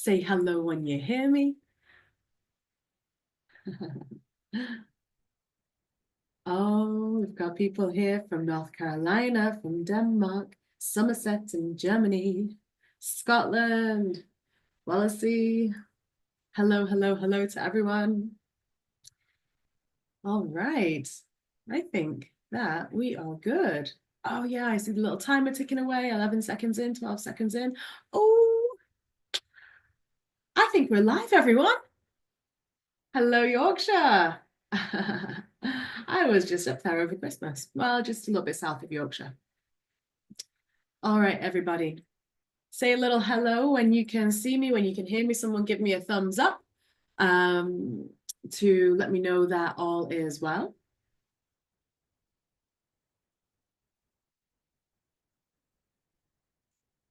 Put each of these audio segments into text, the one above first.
Say hello when you hear me. Oh, we've got people here from North Carolina, from Denmark, Somerset in Germany, Scotland, Wallasey. Hello, hello, hello to everyone. All right. I think that we are good. Oh, yeah, I see the little timer ticking away. 11 seconds in, 12 seconds in. Oh, I think we're live, everyone. Hello, Yorkshire. I was just up there over Christmas. Well, just a little bit south of Yorkshire. All right, everybody. Say a little hello when you can see me, when you can hear me. Someone give me a thumbs up to let me know that all is well.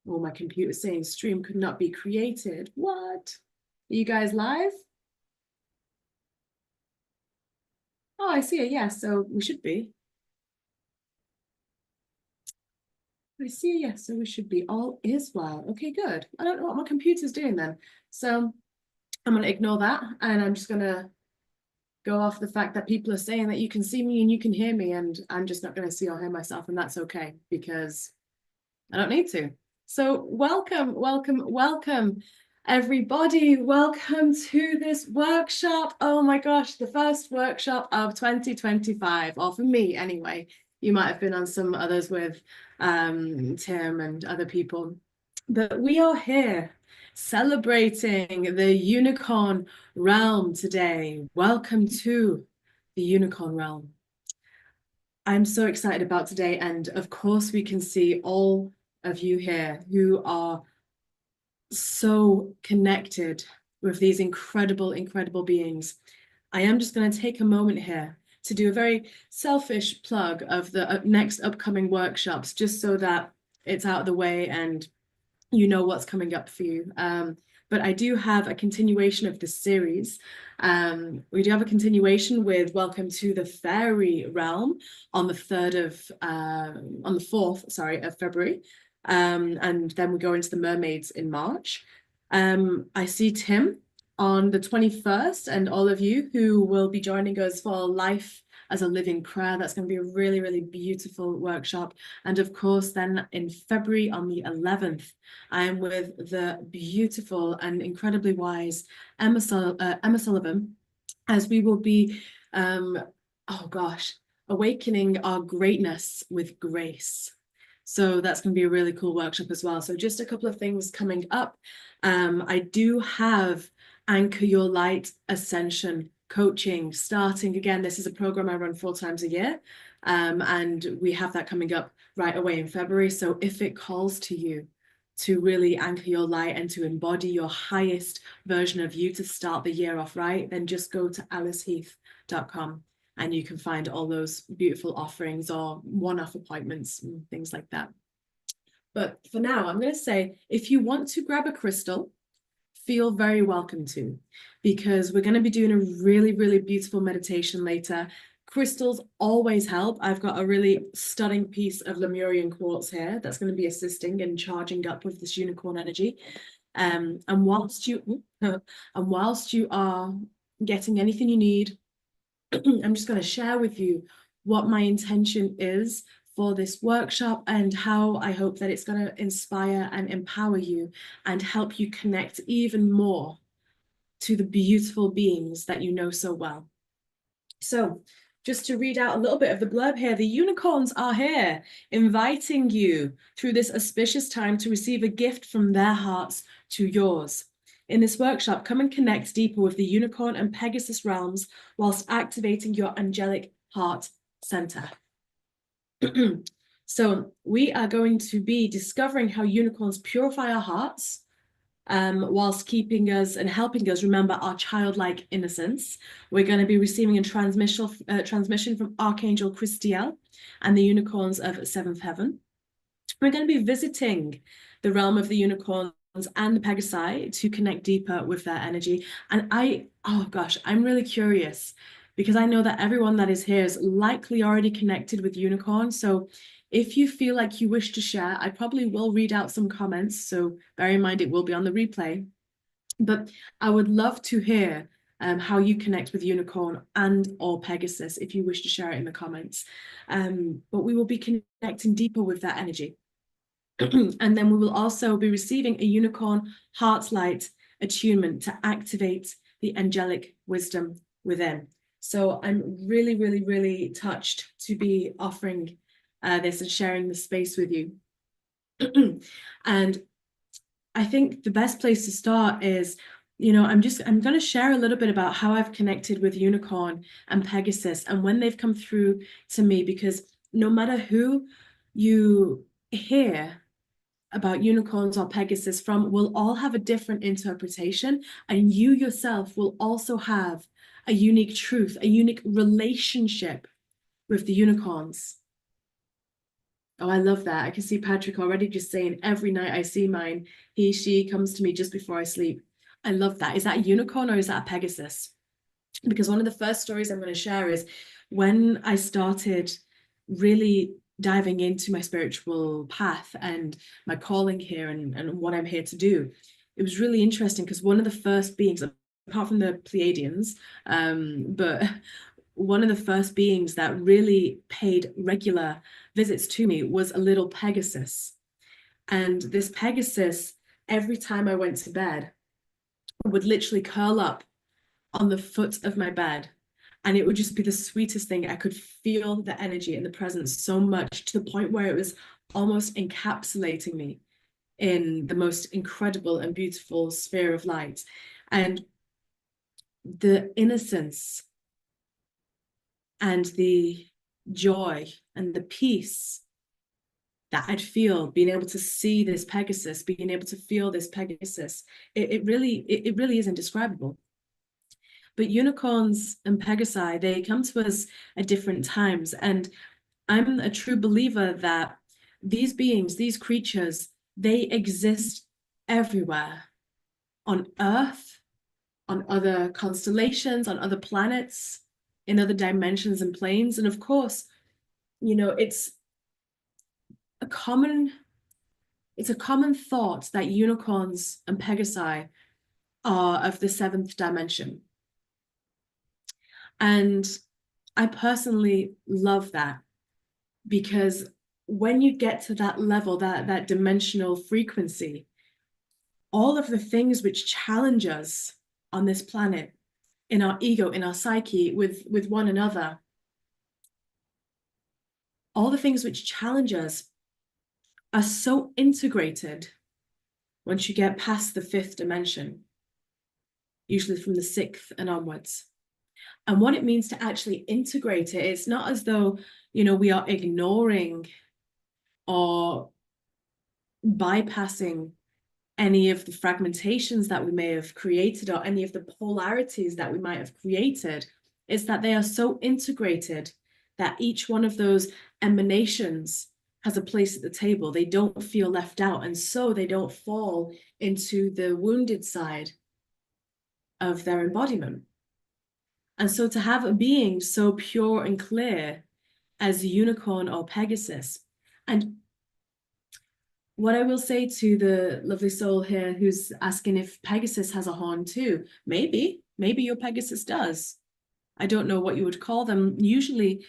Oh, my computer's saying stream could not be created. What? Are you guys live? Oh, I see it. Yeah, so we should be. I see, yes, so we should be. All is well. Okay, good. I don't know what my computer's doing then. So I'm going to ignore that, and I'm just going to go off the fact that people are saying that you can see me and you can hear me, and I'm just not going to see or hear myself, and that's okay because I don't need to. So welcome, welcome, welcome, everybody. Welcome to this workshop. Oh my gosh, the first workshop of 2025, or for me anyway. You might have been on some others with Tim and other people, but we are here celebrating the unicorn realm today. Welcome to the unicorn realm. I'm so excited about today, and of course we can see all of you here who are so connected with these incredible, incredible beings. I am just going to take a moment here to do a very selfish plug of the next upcoming workshops, just so that it's out of the way and you know what's coming up for you. But I do have a continuation of this series. We do have a continuation with Welcome to the Fairy Realm on the 4th, sorry, of February. And then we go into the Mermaids in March. I see Tim on the 21st, and all of you who will be joining us for Life as a Living Prayer. That's going to be a really, really beautiful workshop. And of course, then in February on the 11th, I am with the beautiful and incredibly wise Emma Sullivan, as we will be, awakening our greatness with grace. So that's going to be a really cool workshop as well. So just a couple of things coming up. I do have Anchor Your Light Ascension coaching starting again. This is a program I run 4 times a year, and we have that coming up right away in February. So if it calls to you to really anchor your light and to embody your highest version of you to start the year off right, then just go to aliceheath.com and you can find all those beautiful offerings or one-off appointments and things like that. But for now, I'm going to say, if you want to grab a crystal, feel very welcome to, because we're going to be doing a really, really beautiful meditation later. Crystals always help. I've got a really stunning piece of Lemurian quartz here that's going to be assisting in charging up with this unicorn energy. And whilst you are getting anything you need, I'm just going to share with you what my intention is for this workshop and how I hope that it's going to inspire and empower you and help you connect even more to the beautiful beings that you know so well. So just to read out a little bit of the blurb here, the unicorns are here, inviting you through this auspicious time to receive a gift from their hearts to yours. In this workshop, come and connect deeper with the unicorn and Pegasus realms whilst activating your angelic heart center. So we are going to be discovering how unicorns purify our hearts, whilst keeping us and helping us remember our childlike innocence. We're going to be receiving a transmission from Archangel Christiel and the unicorns of 7th Heaven. We're going to be visiting the realm of the unicorns and the Pegasi to connect deeper with their energy. And I'm really curious, because I know that everyone that is here is likely already connected with unicorns. So if you feel like you wish to share, I probably will read out some comments. So bear in mind, it will be on the replay. But I would love to hear how you connect with unicorn and or Pegasus if you wish to share it in the comments. But we will be connecting deeper with that energy. And then we will also be receiving a unicorn heart light attunement to activate the angelic wisdom within. So I'm really, really, really touched to be offering this and sharing the space with you. And I think the best place to start is, I'm going to share a little bit about how I've connected with unicorn and Pegasus and when they've come through to me, because no matter who you hear about unicorns or Pegasus from will all have a different interpretation, and you yourself will also have a unique truth, a unique relationship with the unicorns. Oh, I love that. I can see Patrick already just saying, every night I see mine, she comes to me just before I sleep. I love that. Is that a unicorn or is that a Pegasus? Because one of the first stories I'm going to share is when I started really diving into my spiritual path and my calling here and what I'm here to do. It was really interesting because one of the first beings, apart from the Pleiadians, but one of the first beings that really paid regular visits to me was a little Pegasus. And this Pegasus, every time I went to bed, would literally curl up on the foot of my bed. And it would just be the sweetest thing. I could feel the energy and the presence so much to the point where it was almost encapsulating me in the most incredible and beautiful sphere of light. And the innocence and the joy and the peace that I'd feel being able to see this Pegasus, being able to feel this Pegasus, it really is indescribable. But unicorns and Pegasi, they come to us at different times. And I'm a true believer that these beings, these creatures, they exist everywhere on Earth, on other constellations, on other planets, in other dimensions and planes. And of course, it's a common thought that unicorns and Pegasi are of the seventh dimension. And I personally love that, because when you get to that level, that dimensional frequency, all of the things which challenge us on this planet, in our ego, in our psyche, with one another, all the things which challenge us are so integrated once you get past the fifth dimension, usually from the sixth and onwards. And what it means to actually integrate it, it's not as though, we are ignoring or bypassing any of the fragmentations that we may have created or any of the polarities that we might have created. It's that they are so integrated that each one of those emanations has a place at the table. They don't feel left out, and so they don't fall into the wounded side of their embodiment. And so to have a being so pure and clear as a unicorn or Pegasus, and what I will say to the lovely soul here who's asking if Pegasus has a horn too, maybe your Pegasus does. I don't know what you would call them. Usually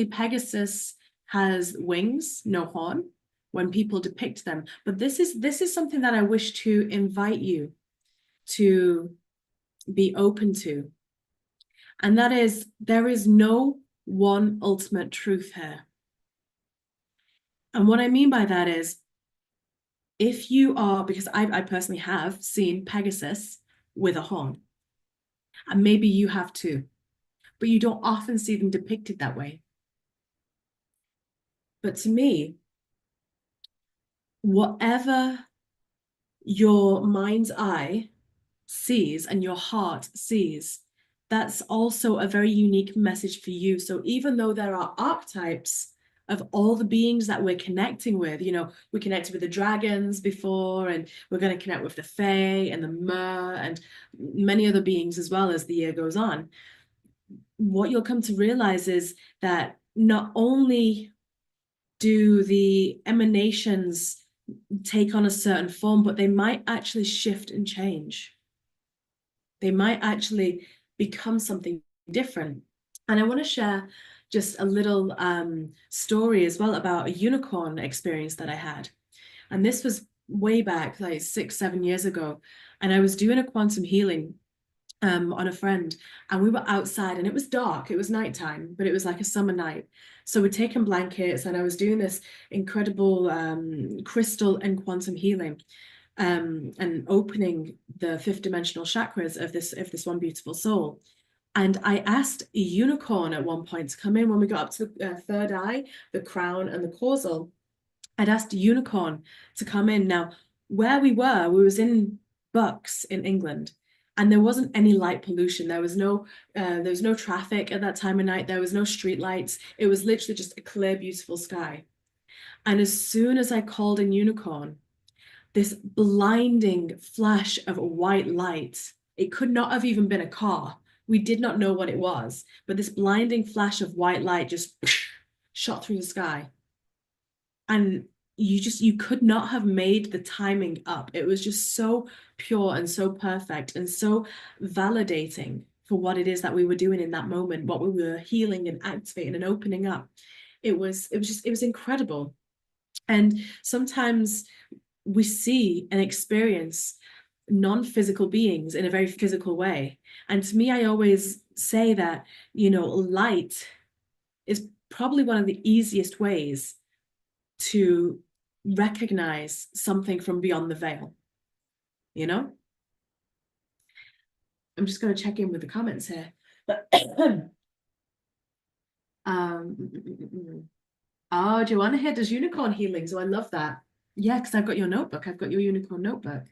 Pegasus has wings, no horn, when people depict them. But this is something that I wish to invite you to be open to. And that is, there is no one ultimate truth here. And what I mean by that is, if you are, because I personally have seen Pegasus with a horn, and maybe you have too, but you don't often see them depicted that way. But to me, whatever your mind's eye sees and your heart sees, that's also a very unique message for you. So even though there are archetypes of all the beings that we're connecting with, we connected with the dragons before, and we're going to connect with the Fae and the Mer and many other beings as well as the year goes on. What you'll come to realize is that not only do the emanations take on a certain form, but they might actually shift and change. They might actually become something different. And I want to share just a little story as well about a unicorn experience that I had. And this was way back, like 6, 7 years ago. And I was doing a quantum healing on a friend, and we were outside, and it was dark. It was nighttime, but it was like a summer night. So we'd taken blankets, and I was doing this incredible crystal and quantum healing, and opening the fifth dimensional chakras of this one beautiful soul. And I asked a unicorn at one point to come in when we got up to the third eye, the crown, and the causal. I'd asked a unicorn to come in. Now, where we was in Bucks in England, and there wasn't any light pollution. There was no traffic at that time of night. There was no street lights. It was literally just a clear, beautiful sky. And as soon as I called in unicorn, this blinding flash of white light, it could not have even been a car. We did not know what it was, but this blinding flash of white light just shot through the sky. And you could not have made the timing up. It was just so pure and so perfect and so validating for what it is that we were doing in that moment, what we were healing and activating and opening up. It was incredible. And sometimes we see and experience non-physical beings in a very physical way. And to me, I always say that, light is probably one of the easiest ways to recognize something from beyond the veil. I'm just going to check in with the comments here. Oh, Joanna here does unicorn healing, so I love that. Yeah, because I've got your notebook. I've got your unicorn notebook.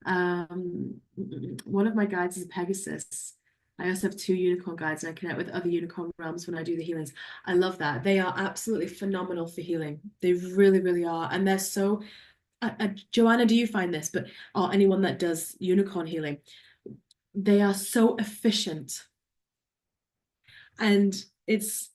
One of my guides is Pegasus. I also have 2 unicorn guides, and I connect with other unicorn realms when I do the healings. I love that. They are absolutely phenomenal for healing. They really, really are. And they're so, Joanna, do you find this? Or anyone that does unicorn healing, they are so efficient. And it's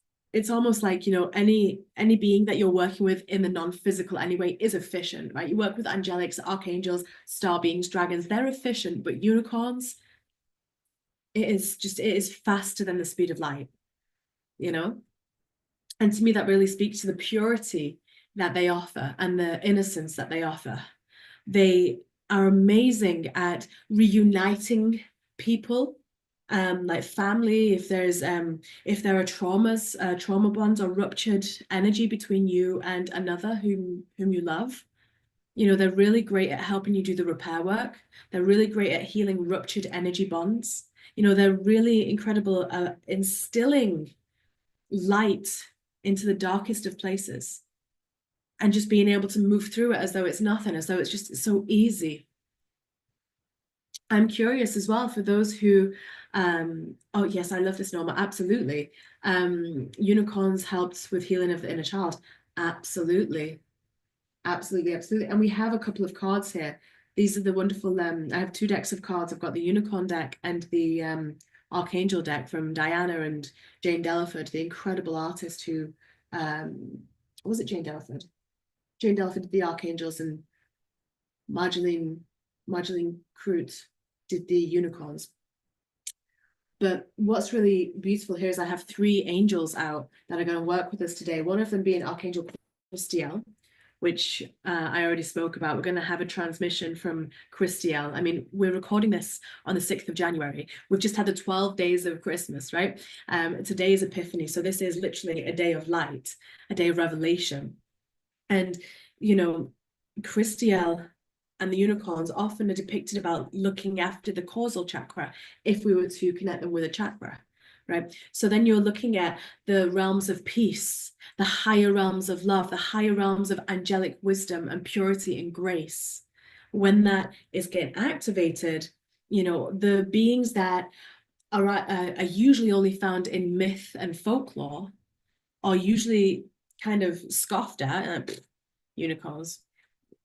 almost like, any being that you're working with in the non-physical anyway is efficient, right? You work with angelics, archangels, star beings, dragons, they're efficient, but unicorns, it is faster than the speed of light, And to me, that really speaks to the purity that they offer and the innocence that they offer. They are amazing at reuniting people, like family. If there are traumas, trauma bonds or ruptured energy between you and another whom you love, they're really great at helping you do the repair work. They're really great at healing ruptured energy bonds. They're really incredible at instilling light into the darkest of places and just being able to move through it as though it's nothing, as though it's just so easy. I'm curious as well for those who, oh yes, I love this, Norma, absolutely. Unicorns helped with healing of the inner child. Absolutely. Absolutely, absolutely. And we have a couple of cards here. These are the wonderful, I have 2 decks of cards. I've got the Unicorn deck and the Archangel deck from Diana and Jane Delaford, the incredible artist who, was it Jane Delaford? Jane Delaford did the Archangels, and Marjolaine Crute did the unicorns. But what's really beautiful here is I have 3 angels out that are going to work with us today. One of them being Archangel Christiel, which I already spoke about. We're going to have a transmission from Christiel. I mean, we're recording this on the 6th of January. We've just had the 12 days of Christmas, right? Today is Epiphany. So this is literally a day of light, a day of revelation. And, Christiel and the unicorns often are depicted about looking after the causal chakra if we were to connect them with a chakra, right? So then you're looking at the realms of peace, the higher realms of love, the higher realms of angelic wisdom and purity and grace. When that is getting activated, the beings that are usually only found in myth and folklore are usually kind of scoffed at, unicorns.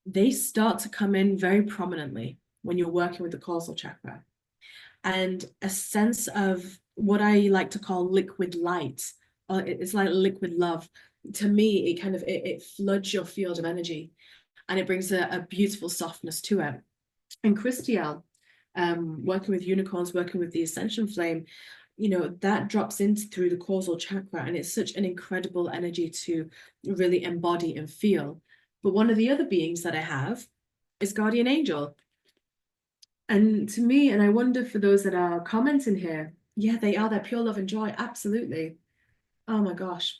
They start to come in very prominently when you're working with the causal chakra. And a sense of what I like to call liquid light, it's like liquid love. To me, it floods your field of energy, and it brings a beautiful softness to it. And Christiel, working with unicorns, working with the Ascension flame, you know, that drops into through the causal chakra, and it's such an incredible energy to really embody and feel. But one of the other beings that I have is guardian angel. And to me, and I wonder for those that are commenting here, yeah, they are, they're pure love and joy. Absolutely. Oh my gosh.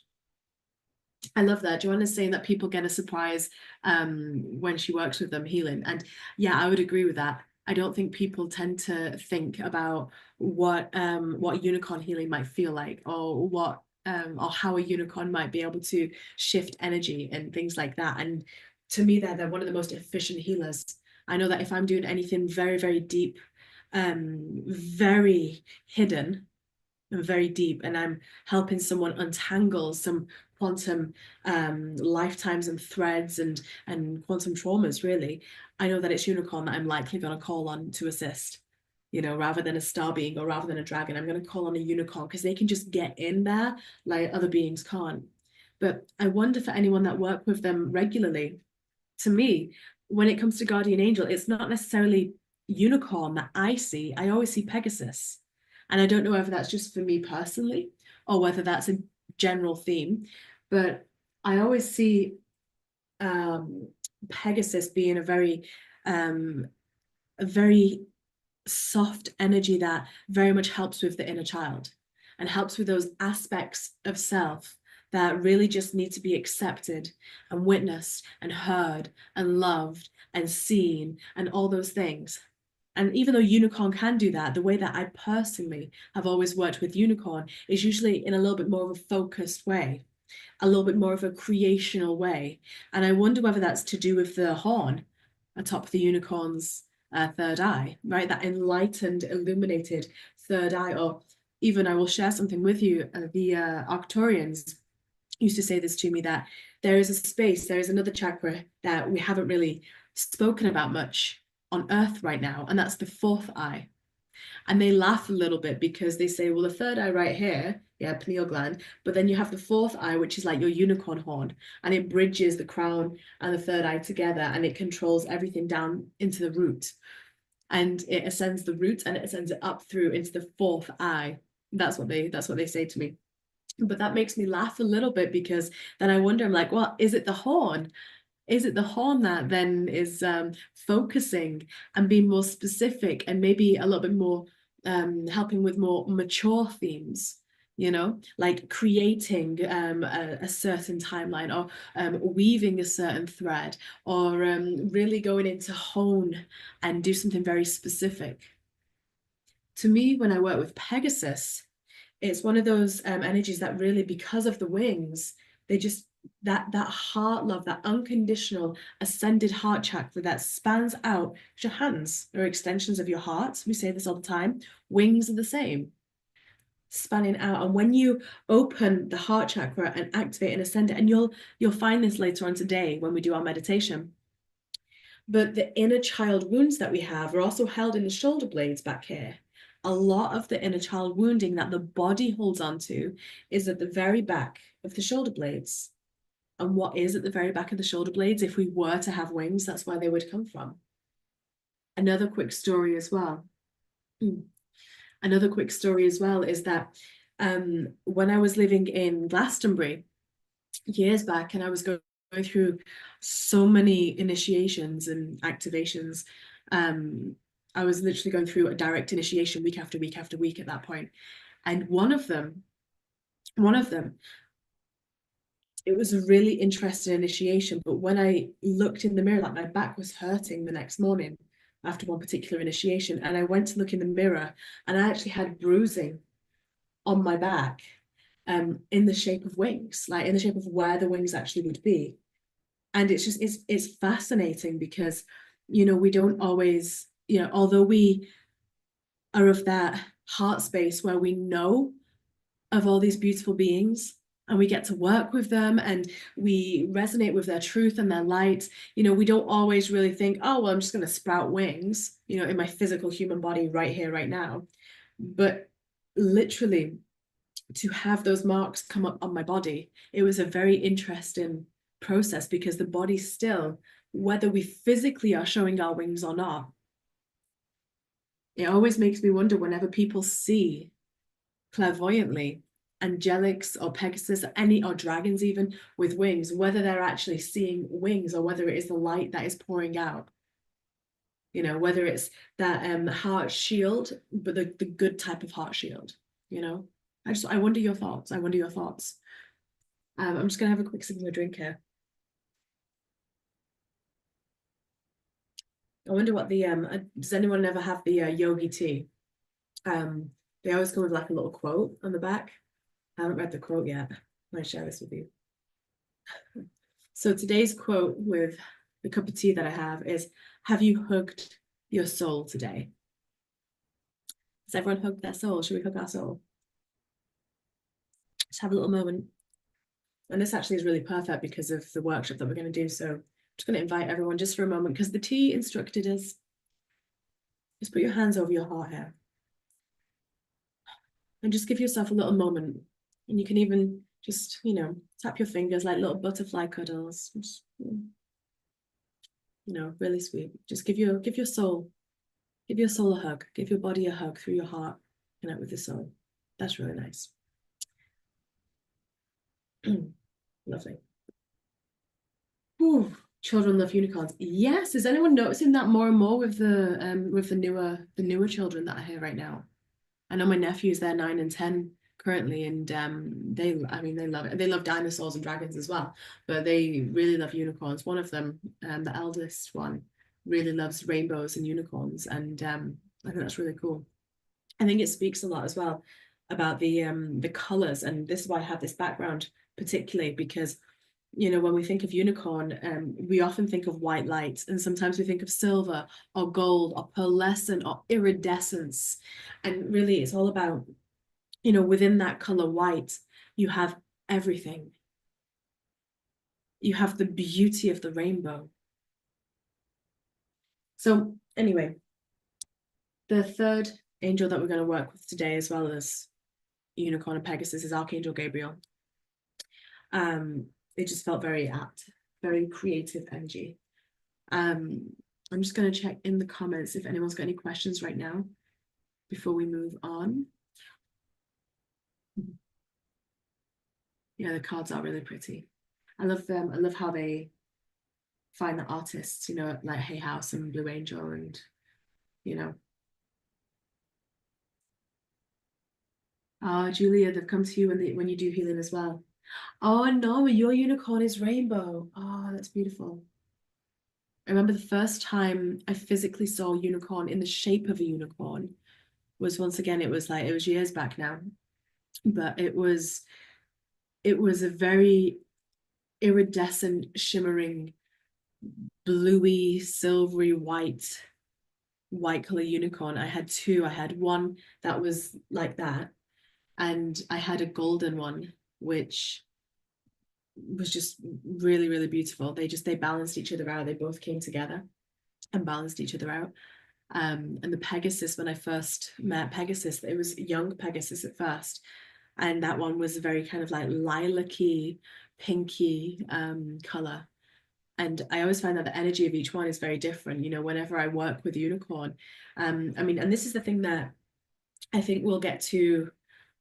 I love that. Joanna's saying that people get a surprise when she works with them healing. And yeah, I would agree with that. I don't think people tend to think about what unicorn healing might feel like, or what or how a unicorn might be able to shift energy and things like that. And to me, they're one of the most efficient healers. I know that if I'm doing anything very, very deep, very hidden, and very deep, and I'm helping someone untangle some quantum lifetimes and threads and quantum traumas, really, I know that it's unicorn that I'm likely going to call on to assist, you know, rather than a star being or rather than a dragon. I'm going to call on a unicorn because they can just get in there like other beings can't. But I wonder for anyone that work with them regularly, to me, when it comes to guardian angel, it's not necessarily unicorn that I see. I always see Pegasus. And I don't know whether that's just for me personally or whether that's a general theme, but I always see Pegasus being a very soft energy that very much helps with the inner child and helps with those aspects of self that really just need to be accepted and witnessed and heard and loved and seen and all those things. And even though unicorn can do that, the way that I personally have always worked with unicorn is usually in a little bit more of a focused way, a little bit more of a creational way. And I wonder whether that's to do with the horn atop the unicorn's third eye, right? That enlightened, illuminated third eye. Or even, I will share something with you, the Arcturians used to say this to me, that there is a space, there is another chakra that we haven't really spoken about much on Earth right now, and that's the fourth eye. And they laugh a little bit because they say, well, the third eye right here, yeah, pineal gland, but then you have the fourth eye, which is like your unicorn horn, and it bridges the crown and the third eye together, and it controls everything down into the root. And it ascends the root and it ascends it up through into the fourth eye. That's what they say to me. But that makes me laugh a little bit because then I wonder, I'm like, well, is it the horn? Is it the horn that then is focusing and being more specific and maybe a little bit more helping with more mature themes, you know, like creating a certain timeline, or weaving a certain thread, or really going into hone and do something very specific. To me, when I work with Pegasus, it's one of those energies that really, because of the wings, they just, that heart love, that unconditional ascended heart chakra that spans out. Your hands are extensions of your heart. We say this all the time. Wings are the same, spanning out. And when you open the heart chakra and activate and ascend it, and you'll find this later on today when we do our meditation, but the inner child wounds that we have are also held in the shoulder blades back here. A lot of the inner child wounding that the body holds on to is at the very back of the shoulder blades. And what is at the very back of the shoulder blades? If we were to have wings, that's where they would come from. Another quick story as well. Another quick story as well is that when I was living in Glastonbury years back, and I was going through so many initiations and activations, I was literally going through a direct initiation week after week after week at that point. And one of them, it was a really interesting initiation. But when I looked in the mirror, like my back was hurting the next morning after one particular initiation. And I went to look in the mirror and I actually had bruising on my back in the shape of wings, like in the shape of where the wings actually would be. And it's just, it's fascinating because, you know, we don't always, you know, although we are of that heart space where we know of all these beautiful beings and we get to work with them and we resonate with their truth and their light, you know, we don't always really think, oh, well, I'm just going to sprout wings, you know, in my physical human body right here, right now. But literally, to have those marks come up on my body, it was a very interesting process because the body still, whether we physically are showing our wings or not, It always makes me wonder whenever people see clairvoyantly angelics or Pegasus, or dragons even with wings, whether they're actually seeing wings or whether it is the light that is pouring out. You know, whether it's that heart shield, but the good type of heart shield, you know. I wonder your thoughts. I wonder your thoughts. I'm just gonna have a quick sip of a drink here. I wonder what the does anyone ever have the yogi tea? They always come with like a little quote on the back. I haven't read the quote yet. I might share this with you. So today's quote with the cup of tea that I have is, "Have you hugged your soul today?" Has everyone hugged their soul? Should we hug our soul? Just have a little moment. And this actually is really perfect because of the workshop that we're going to do. So I'm just going to invite everyone just for a moment, because the tea instructed us, just put your hands over your heart here and just give yourself a little moment. And you can even just, you know, tap your fingers like little butterfly cuddles. Just, you know, really sweet. Just give your soul a hug. Give your body a hug through your heart, connect with the soul. That's really nice. Lovely. Ooh, children love unicorns. Yes, is anyone noticing that more and more with the newer children that are here right now? I know my nephews, they're 9 and 10 currently, and they love it. They love dinosaurs and dragons as well, but they really love unicorns. One of them, the eldest one, really loves rainbows and unicorns, and I think that's really cool. I think it speaks a lot as well about the colors, and this is why I have this background particularly, because you know, when we think of unicorn, we often think of white light, and sometimes we think of silver or gold or pearlescent or iridescence. And really, it's all about, you know, within that color white, you have everything. You have the beauty of the rainbow. So, anyway, the third angel that we're going to work with today, as well as unicorn and Pegasus, is Archangel Gabriel. It just felt very apt, very creative energy. I'm just going to check in the comments if anyone's got any questions right now before we move on. Yeah, the cards are really pretty. I love them. I love how they find the artists, you know, like Hay House and Blue Angel, and you know. Julia, they've come to you when you do healing as well. Oh no, your unicorn is rainbow. Oh, that's beautiful. I remember the first time I physically saw a unicorn in the shape of a unicorn was, once again, it was years back now, but it was a very iridescent, shimmering, bluey, silvery white color unicorn. I had two. I had one that was like that, and I had a golden one, which was just really, really beautiful. They balanced each other out. They both came together and balanced each other out. And the Pegasus, when I first met Pegasus, it was young Pegasus at first, and that one was very kind of like lilac-y, pinky color. And I always find that the energy of each one is very different, you know, whenever I work with unicorn. I mean, and this is the thing that I think we'll get to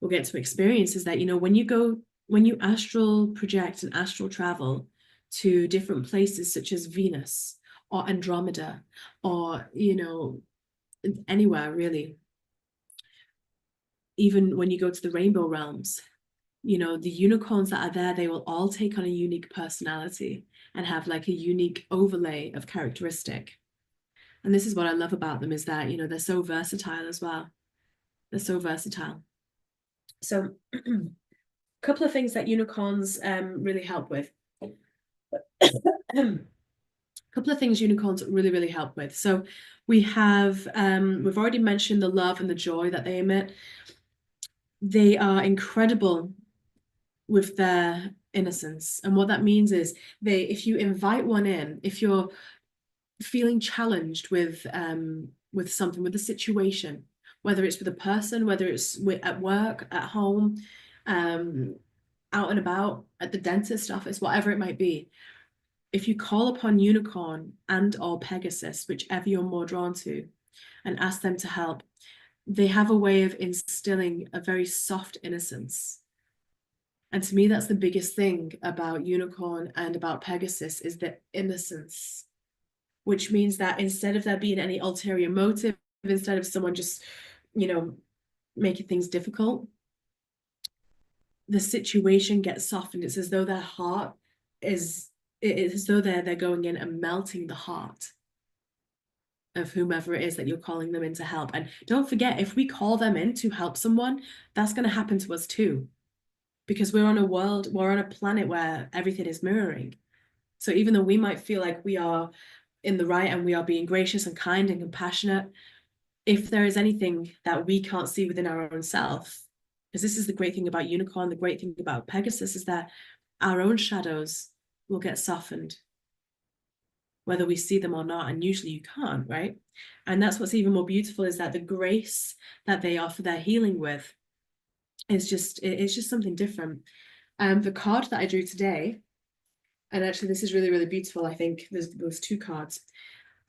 experience, is that, you know, when you astral project and astral travel to different places such as Venus or Andromeda, or, you know, anywhere really, even when you go to the rainbow realms, you know, the unicorns that are there, they will all take on a unique personality and have like a unique overlay of characteristic. And this is what I love about them, is that, you know, they're so versatile as well. They're so versatile. So a couple of things that unicorns really help with. A couple of things unicorns really, really help with. So we've already mentioned the love and the joy that they emit. They are incredible with their innocence. And what that means is, if you invite one in, if you're feeling challenged with something, with a situation, whether it's with a person, whether it's at work, at home, out and about, at the dentist office, whatever it might be, if you call upon unicorn and or Pegasus, whichever you're more drawn to, and ask them to help, they have a way of instilling a very soft innocence. And to me, that's the biggest thing about unicorn and about Pegasus, is the innocence, which means that instead of there being any ulterior motive, instead of someone just, making things difficult, the situation gets softened. It's as though their heart is, it's as though they're going in and melting the heart of whomever it is that you're calling them in to help. And don't forget, if we call them in to help someone, that's going to happen to us too, because we're on a planet where everything is mirroring. So even though we might feel like we are in the right and we are being gracious and kind and compassionate, if there is anything that we can't see within our own self, because this is the great thing about unicorn, the great thing about Pegasus, is that our own shadows will get softened, whether we see them or not. And usually you can't, right? And that's what's even more beautiful, is that the grace that they offer their healing with is it's just something different. The card that I drew today, and actually this is really, really beautiful. I think there's two cards,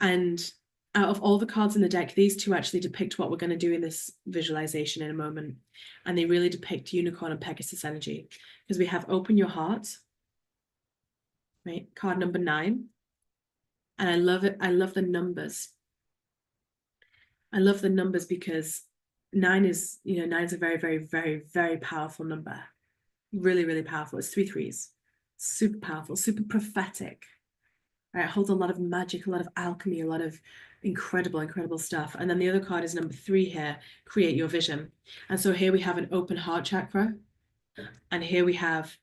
and out of all the cards in the deck, these two actually depict what we're going to do in this visualization in a moment. And they really depict unicorn and Pegasus energy, because we have open your heart, right? Card number 9. And I love it. I love the numbers. I love the numbers because 9 is, 9 is a very, very, very, very powerful number. Really, really powerful. It's 3 threes. Super powerful, super prophetic. Right? It holds a lot of magic, a lot of alchemy, a lot of incredible, incredible stuff. And then the other card is number 3 here, create your vision. And so here we have an open heart chakra. And here we have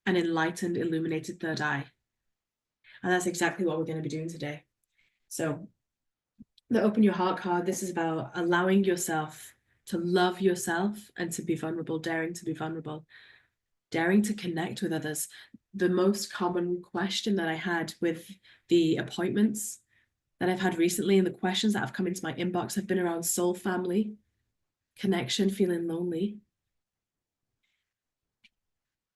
an enlightened, illuminated third eye. And that's exactly what we're going to be doing today. So the open your heart card, this is about allowing yourself to love yourself and to be vulnerable, daring to be vulnerable, daring to connect with others. The most common question that I had with the appointments that I've had recently, and the questions that have come into my inbox, have been around soul family, connection, feeling lonely.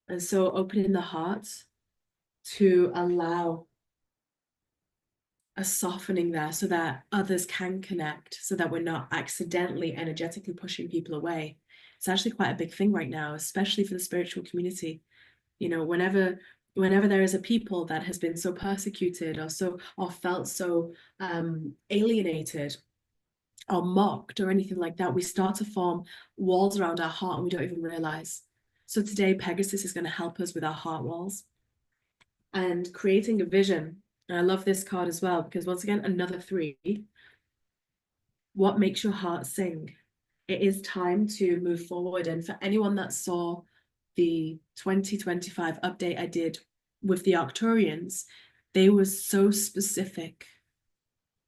And so opening the heart to allow a softening there so that others can connect, so that we're not accidentally energetically pushing people away. It's actually quite a big thing right now, especially for the spiritual community. Whenever there is a people that has been so persecuted or felt so alienated or mocked or anything like that, we start to form walls around our heart and we don't even realize. So today Pegasus is going to help us with our heart walls and creating a vision. And I love this card as well, because once again, another 3. What makes your heart sing? It is time to move forward. And for anyone that saw the 2025 update I did with the Arcturians, they were so specific.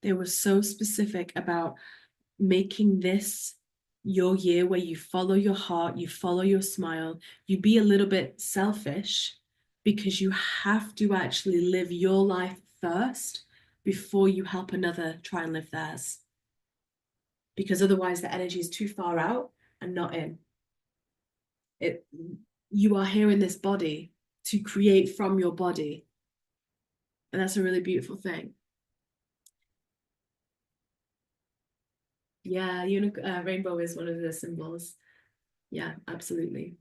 They were so specific about making this your year where you follow your heart, you follow your smile, you be a little bit selfish, because you have to actually live your life first before you help another try and live theirs. Because otherwise the energy is too far out and not in. You are here in this body to create from your body. And that's a really beautiful thing. Yeah, rainbow is one of the symbols. Yeah, absolutely.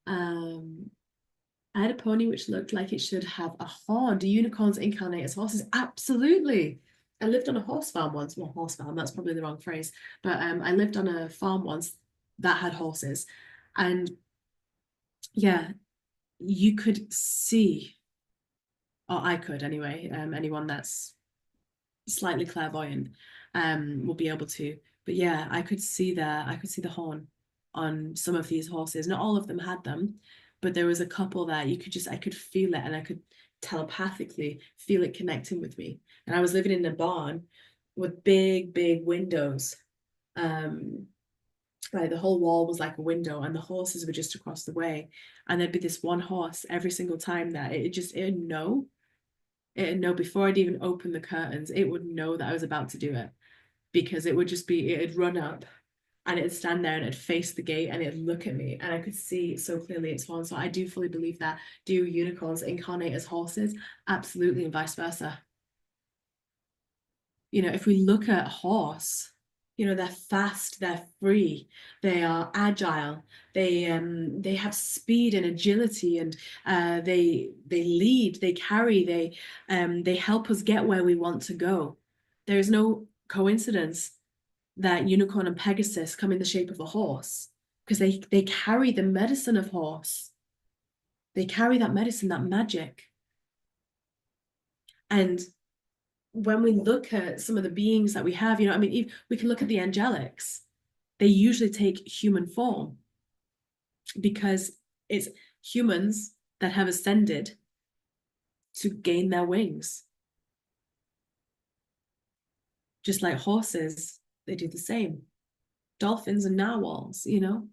I had a pony which looked like it should have a horn. Do unicorns incarnate as horses? Absolutely. I lived on a horse farm once. Well, horse farm, that's probably the wrong phrase. But I lived on a farm once that had horses. And yeah, you could see, or I could anyway, anyone that's slightly clairvoyant will be able to. But yeah, I could see the horn on some of these horses. Not all of them had them, but there was a couple that I could feel it, and I could telepathically feel it connecting with me. And I was living in a barn with big, big windows. Like the whole wall was like a window, and the horses were just across the way. And there'd be this one horse every single time that it'd know. It'd know before I'd even open the curtains, it would know that I was about to do it, because it'd run up and it'd stand there and it'd face the gate and it'd look at me, and I could see so clearly its horn. So I do fully believe that. Do unicorns incarnate as horses? Absolutely, and vice versa. You know, if we look at a horse, you know, they're fast, they're free, they are agile, they have speed and agility, and they lead, they carry, they help us get where we want to go. There is no coincidence that unicorn and Pegasus come in the shape of a horse, because they carry the medicine of horse. They carry that medicine, that magic. And when we look at some of the beings that we have, you know, I mean, we can look at the angelics. They usually take human form because it's humans that have ascended to gain their wings. Just like horses, they do the same. Dolphins and narwhals, you know?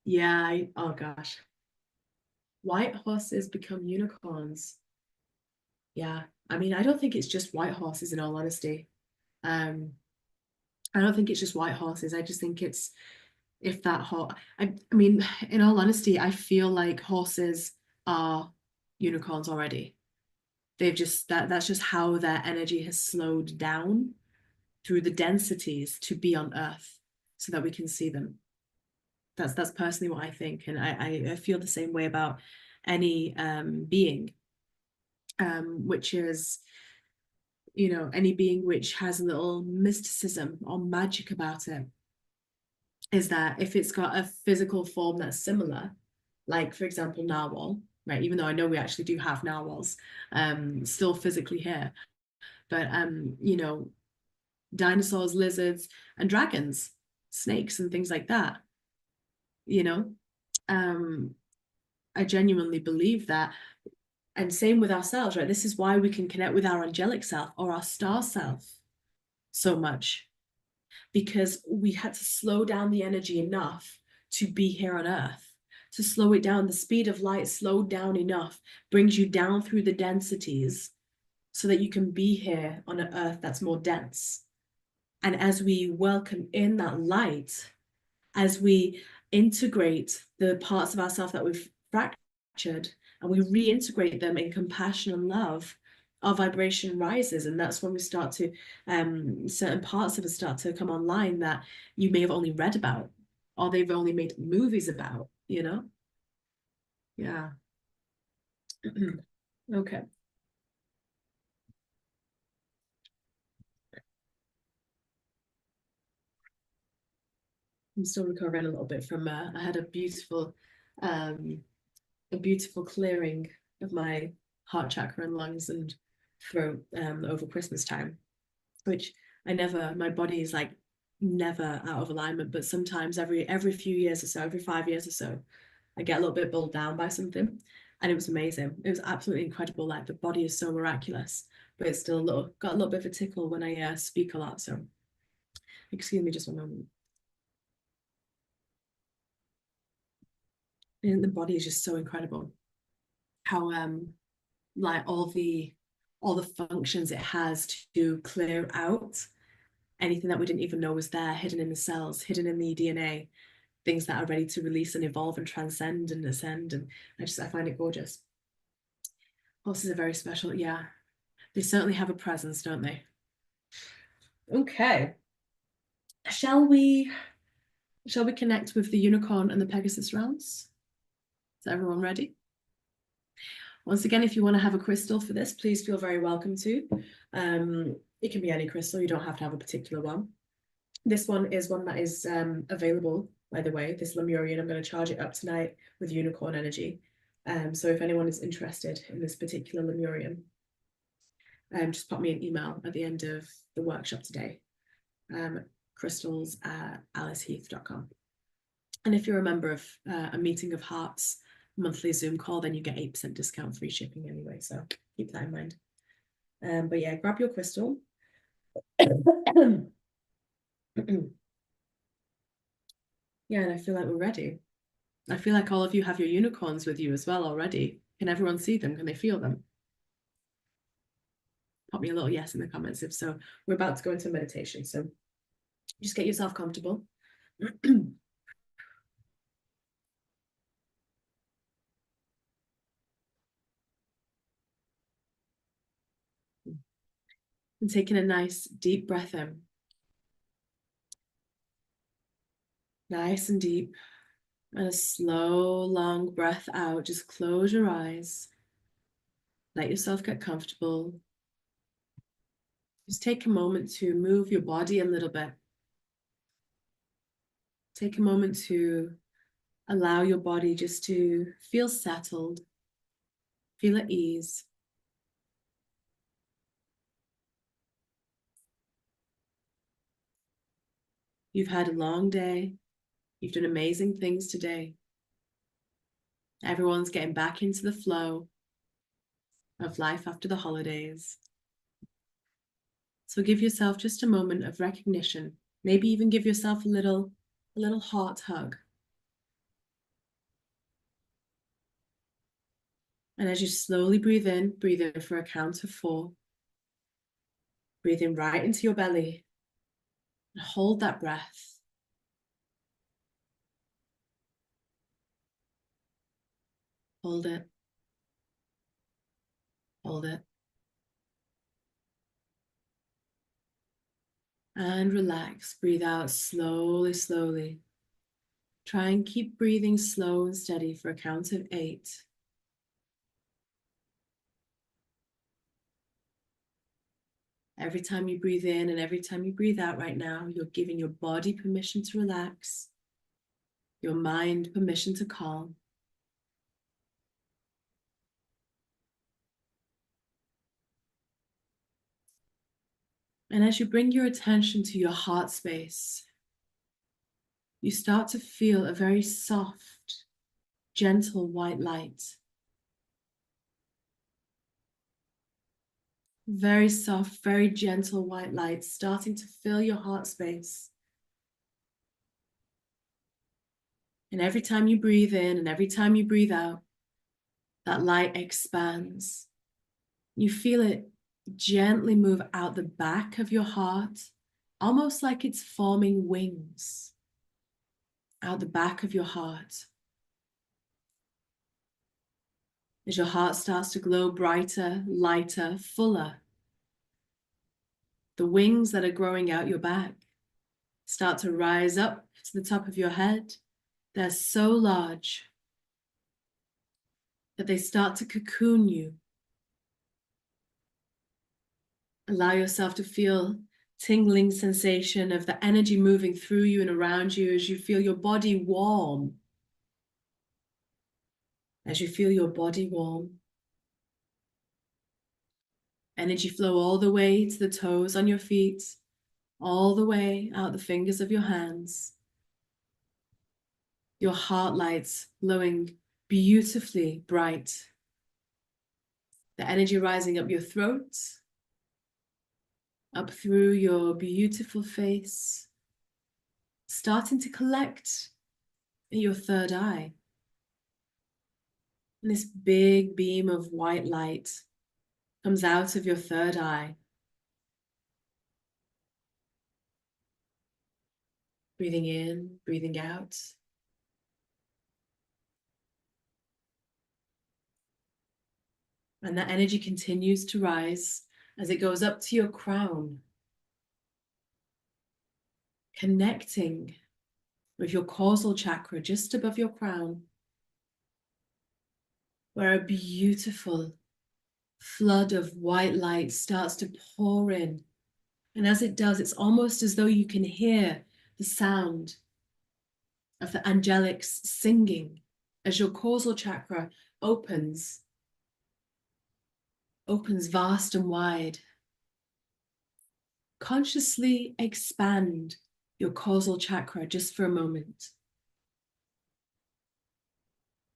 Yeah, oh gosh. White horses become unicorns. Yeah, I mean, I don't think it's just white horses in all honesty. Um, I don't think it's just white horses. I just think it's if that hot. I mean, in all honesty, I feel like horses are unicorns already. They've just that's just how their energy has slowed down through the densities to be on Earth so that we can see them. That's personally what I think. And I feel the same way about any being, which is, you know, any being which has a little mysticism or magic about it, is that if it's got a physical form that's similar, like for example, narwhal, right? Even though I know we actually do have narwhals still physically here, but you know, dinosaurs, lizards, and dragons, snakes, and things like that, you know, um, I genuinely believe that. And same with ourselves, right? This is why we can connect with our angelic self or our star self so much, because we had to slow down the energy enough to be here on Earth. To slow it down, the speed of light slowed down enough, brings you down through the densities so that you can be here on an Earth that's more dense. And as we welcome in that light, as we integrate the parts of ourselves that we've fractured and we reintegrate them in compassion and love, our vibration rises. And that's when we start to, certain parts of us start to come online that you may have only read about or they've only made movies about, you know? Yeah. Okay. I'm still recovering a little bit from, I had um, a beautiful clearing of my heart chakra and lungs and throat over Christmas time, which my body is like never out of alignment, but sometimes every few years or so, every 5 years or so, I get a little bit bowled down by something. And it was amazing. It was absolutely incredible. Like the body is so miraculous, but it's still got a little bit of a tickle when I speak a lot. So excuse me just one moment. And the body is just so incredible. How like all the functions it has to clear out anything that we didn't even know was there, hidden in the cells, hidden in the DNA, things that are ready to release and evolve and transcend and ascend. And I find it gorgeous. Horses are very special. Yeah, they certainly have a presence, don't they? Okay. Shall we connect with the unicorn and the Pegasus realms? Is everyone ready? Once again, if you want to have a crystal for this, please feel very welcome to. It can be any crystal, you don't have to have a particular one. This one is one that is available, by the way. This Lemurian, I'm going to charge it up tonight with unicorn energy. So if anyone is interested in this particular Lemurian, just pop me an email at the end of the workshop today. crystals@aliceheath.com. And if you're a member of a Meeting of Hearts monthly Zoom call, then you get 8% discount, free shipping anyway. So keep that in mind. But yeah, grab your crystal. Yeah, and I feel like we're ready. I feel like all of you have your unicorns with you as well already. Can everyone see them? Can they feel them? Pop me a little yes in the comments if so. We're about to go into meditation, so just get yourself comfortable. And taking a nice deep breath in. Nice and deep. And a slow, long breath out. Just close your eyes. Let yourself get comfortable. Just take a moment to move your body a little bit. Take a moment to allow your body just to feel settled, feel at ease. You've had a long day. You've done amazing things today. Everyone's getting back into the flow of life after the holidays. So give yourself just a moment of recognition. Maybe even give yourself a little heart hug. And as you slowly breathe in for a count of 4. Breathe in right into your belly and hold that breath. Hold it. Hold it. And relax. Breathe out slowly, slowly. Try and keep breathing slow and steady for a count of 8. Every time you breathe in and every time you breathe out right now, you're giving your body permission to relax, your mind permission to calm. And as you bring your attention to your heart space, you start to feel a very soft, gentle white light. Very soft, very gentle white light starting to fill your heart space. And every time you breathe in and every time you breathe out, that light expands. You feel it gently move out the back of your heart, almost like it's forming wings out the back of your heart. As your heart starts to glow brighter, lighter, fuller, the wings that are growing out your back start to rise up to the top of your head. They're so large that they start to cocoon you. Allow yourself to feel tingling sensation of the energy moving through you and around you as you feel your body warm. As you feel your body warm, energy flow all the way to the toes on your feet, all the way out the fingers of your hands. Your heart lights glowing beautifully bright. The energy rising up your throat, up through your beautiful face, starting to collect in your third eye. And this big beam of white light comes out of your third eye. Breathing in, breathing out. And that energy continues to rise as it goes up to your crown, connecting with your causal chakra just above your crown, where a beautiful flood of white light starts to pour in. And as it does, it's almost as though you can hear the sound of the angelics singing as your causal chakra opens vast and wide. Consciously expand your causal chakra just for a moment.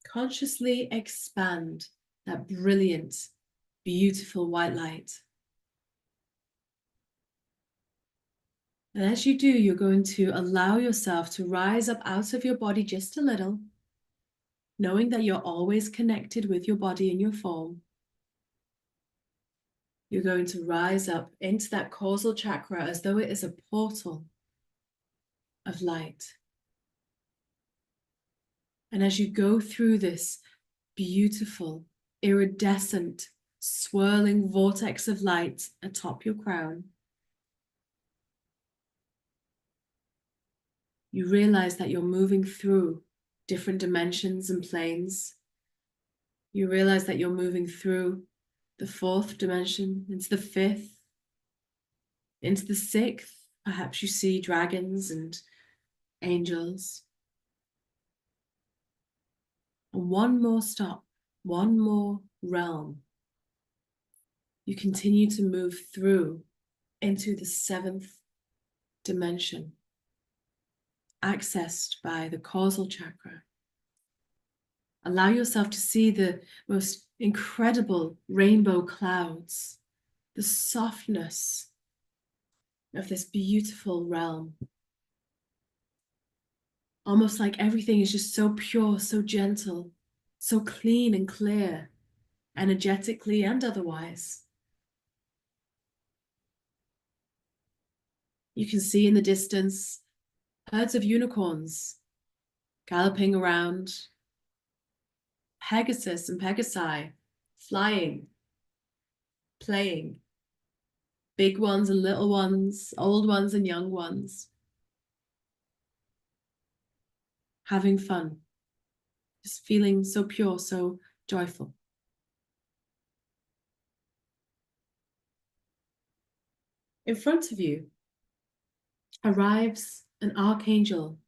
Consciously expand that brilliant, beautiful white light. And as you do, you're going to allow yourself to rise up out of your body just a little, knowing that you're always connected with your body and your form. You're going to rise up into that causal chakra as though it is a portal of light. And as you go through this beautiful, iridescent swirling vortex of light atop your crown, you realize that you're moving through different dimensions and planes. You realize that you're moving through the fourth dimension, into the fifth, into the sixth. Perhaps you see dragons and angels. And one more stop, one more realm. You continue to move through into the seventh dimension, accessed by the causal chakra. Allow yourself to see the most incredible rainbow clouds, the softness of this beautiful realm. Almost like everything is just so pure, so gentle, so clean and clear, energetically and otherwise. You can see in the distance herds of unicorns galloping around, Pegasus and Pegasi flying, playing, big ones and little ones, old ones and young ones, having fun, just feeling so pure, so joyful. In front of you arrives an archangel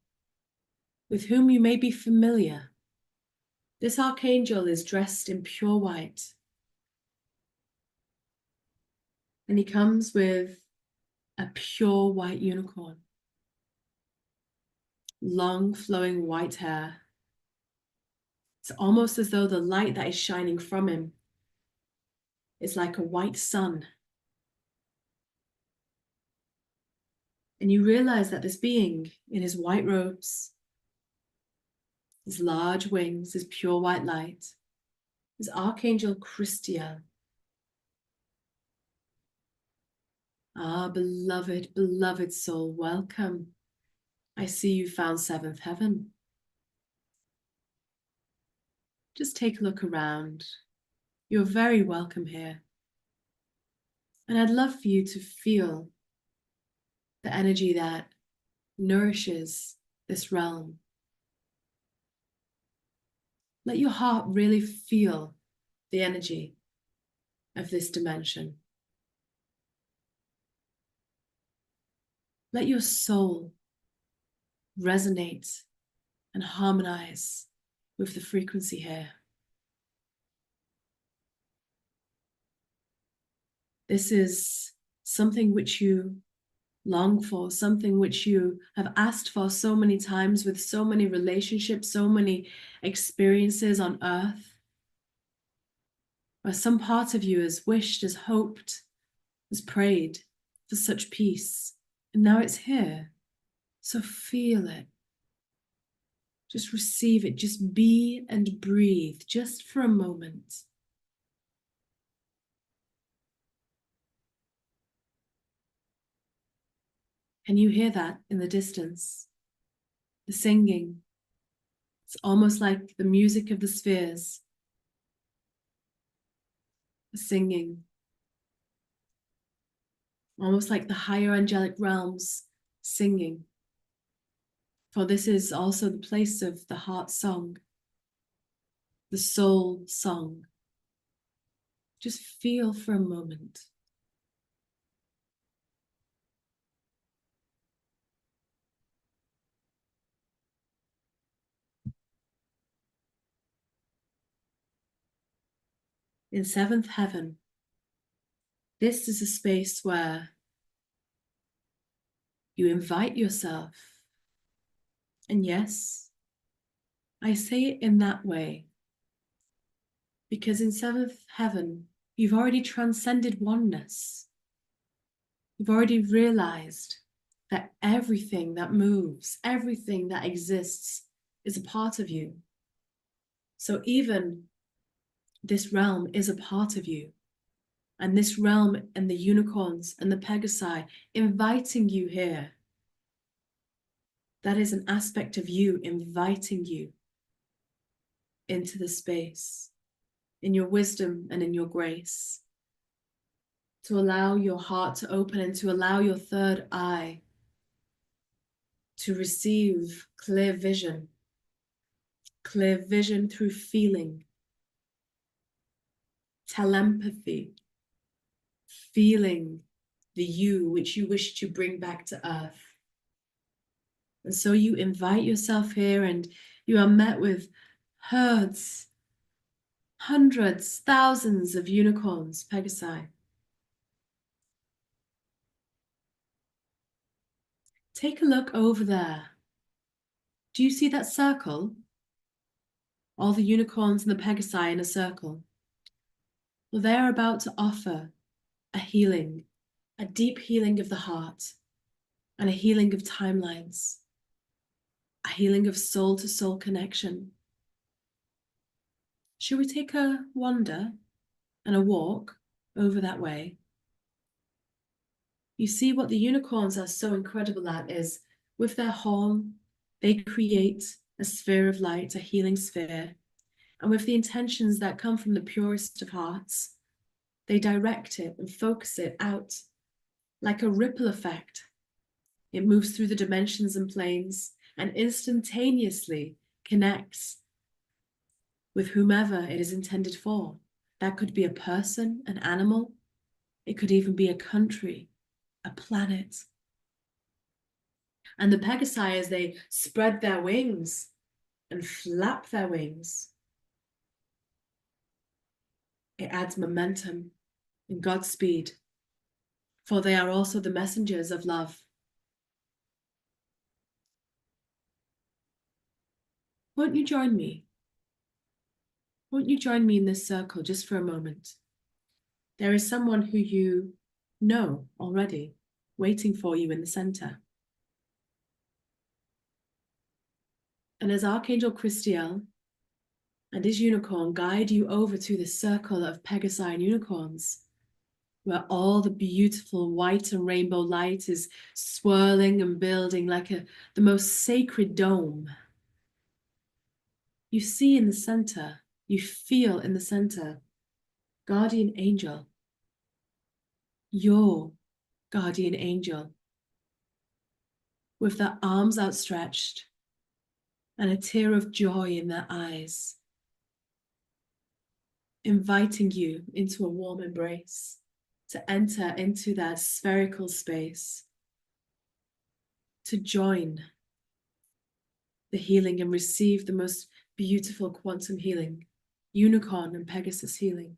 with whom you may be familiar. This archangel is dressed in pure white, and he comes with a pure white unicorn, long flowing white hair. It's almost as though the light that is shining from him is like a white sun. And you realize that this being in his white robes, his large wings, his pure white light, is Archangel Christian. Ah, beloved, beloved soul, welcome. I see you found seventh heaven. Just take a look around. You're very welcome here. And I'd love for you to feel the energy that nourishes this realm. Let your heart really feel the energy of this dimension. Let your soul resonate and harmonize with the frequency here. This is something which you long for, something which you have asked for so many times with so many relationships, so many experiences on earth, where some part of you has wished, has hoped, has prayed for such peace. And now it's here. So feel it. Just receive it. Just be and breathe just for a moment. Can you hear that in the distance? The singing. It's almost like the music of the spheres. The singing. Almost like the higher angelic realms singing. For this is also the place of the heart song, the soul song. Just feel for a moment. In seventh heaven, this is a space where you invite yourself. And yes, I say it in that way because in seventh heaven, you've already transcended oneness. You've already realized that everything that moves, everything that exists is a part of you. So even this realm is a part of you. And this realm and the unicorns and the Pegasi inviting you here, that is an aspect of you inviting you into the space. in your wisdom and in your grace, to allow your heart to open and to allow your third eye to receive clear vision through feeling, telepathy, feeling the you which you wish to bring back to earth. And so you invite yourself here and you are met with herds, hundreds, thousands of unicorns, Pegasi. Take a look over there. Do you see that circle? All the unicorns and the Pegasi in a circle. Well, they're about to offer a healing, a deep healing of the heart, and a healing of timelines, a healing of soul-to-soul connection. Should we take a wander and a walk over that way? You see, what the unicorns are so incredible at is, with their horn, they create a sphere of light, a healing sphere. And with the intentions that come from the purest of hearts, they direct it and focus it out like a ripple effect. It moves through the dimensions and planes and instantaneously connects with whomever it is intended for. That could be a person, an animal. It could even be a country, a planet. And the Pegasi, as they spread their wings and flap their wings, it adds momentum and Godspeed, for they are also the messengers of love. Won't you join me? Won't you join me in this circle just for a moment? There is someone who you know already waiting for you in the center. And as Archangel Christiel and his unicorn guide you over to this circle of Pegasi and unicorns, where all the beautiful white and rainbow light is swirling and building like the most sacred dome. You see in the center, you feel in the center, guardian angel, your guardian angel, with their arms outstretched and a tear of joy in their eyes, inviting you into a warm embrace, to enter into that spherical space, to join the healing and receive the most beautiful quantum healing, unicorn and Pegasus healing.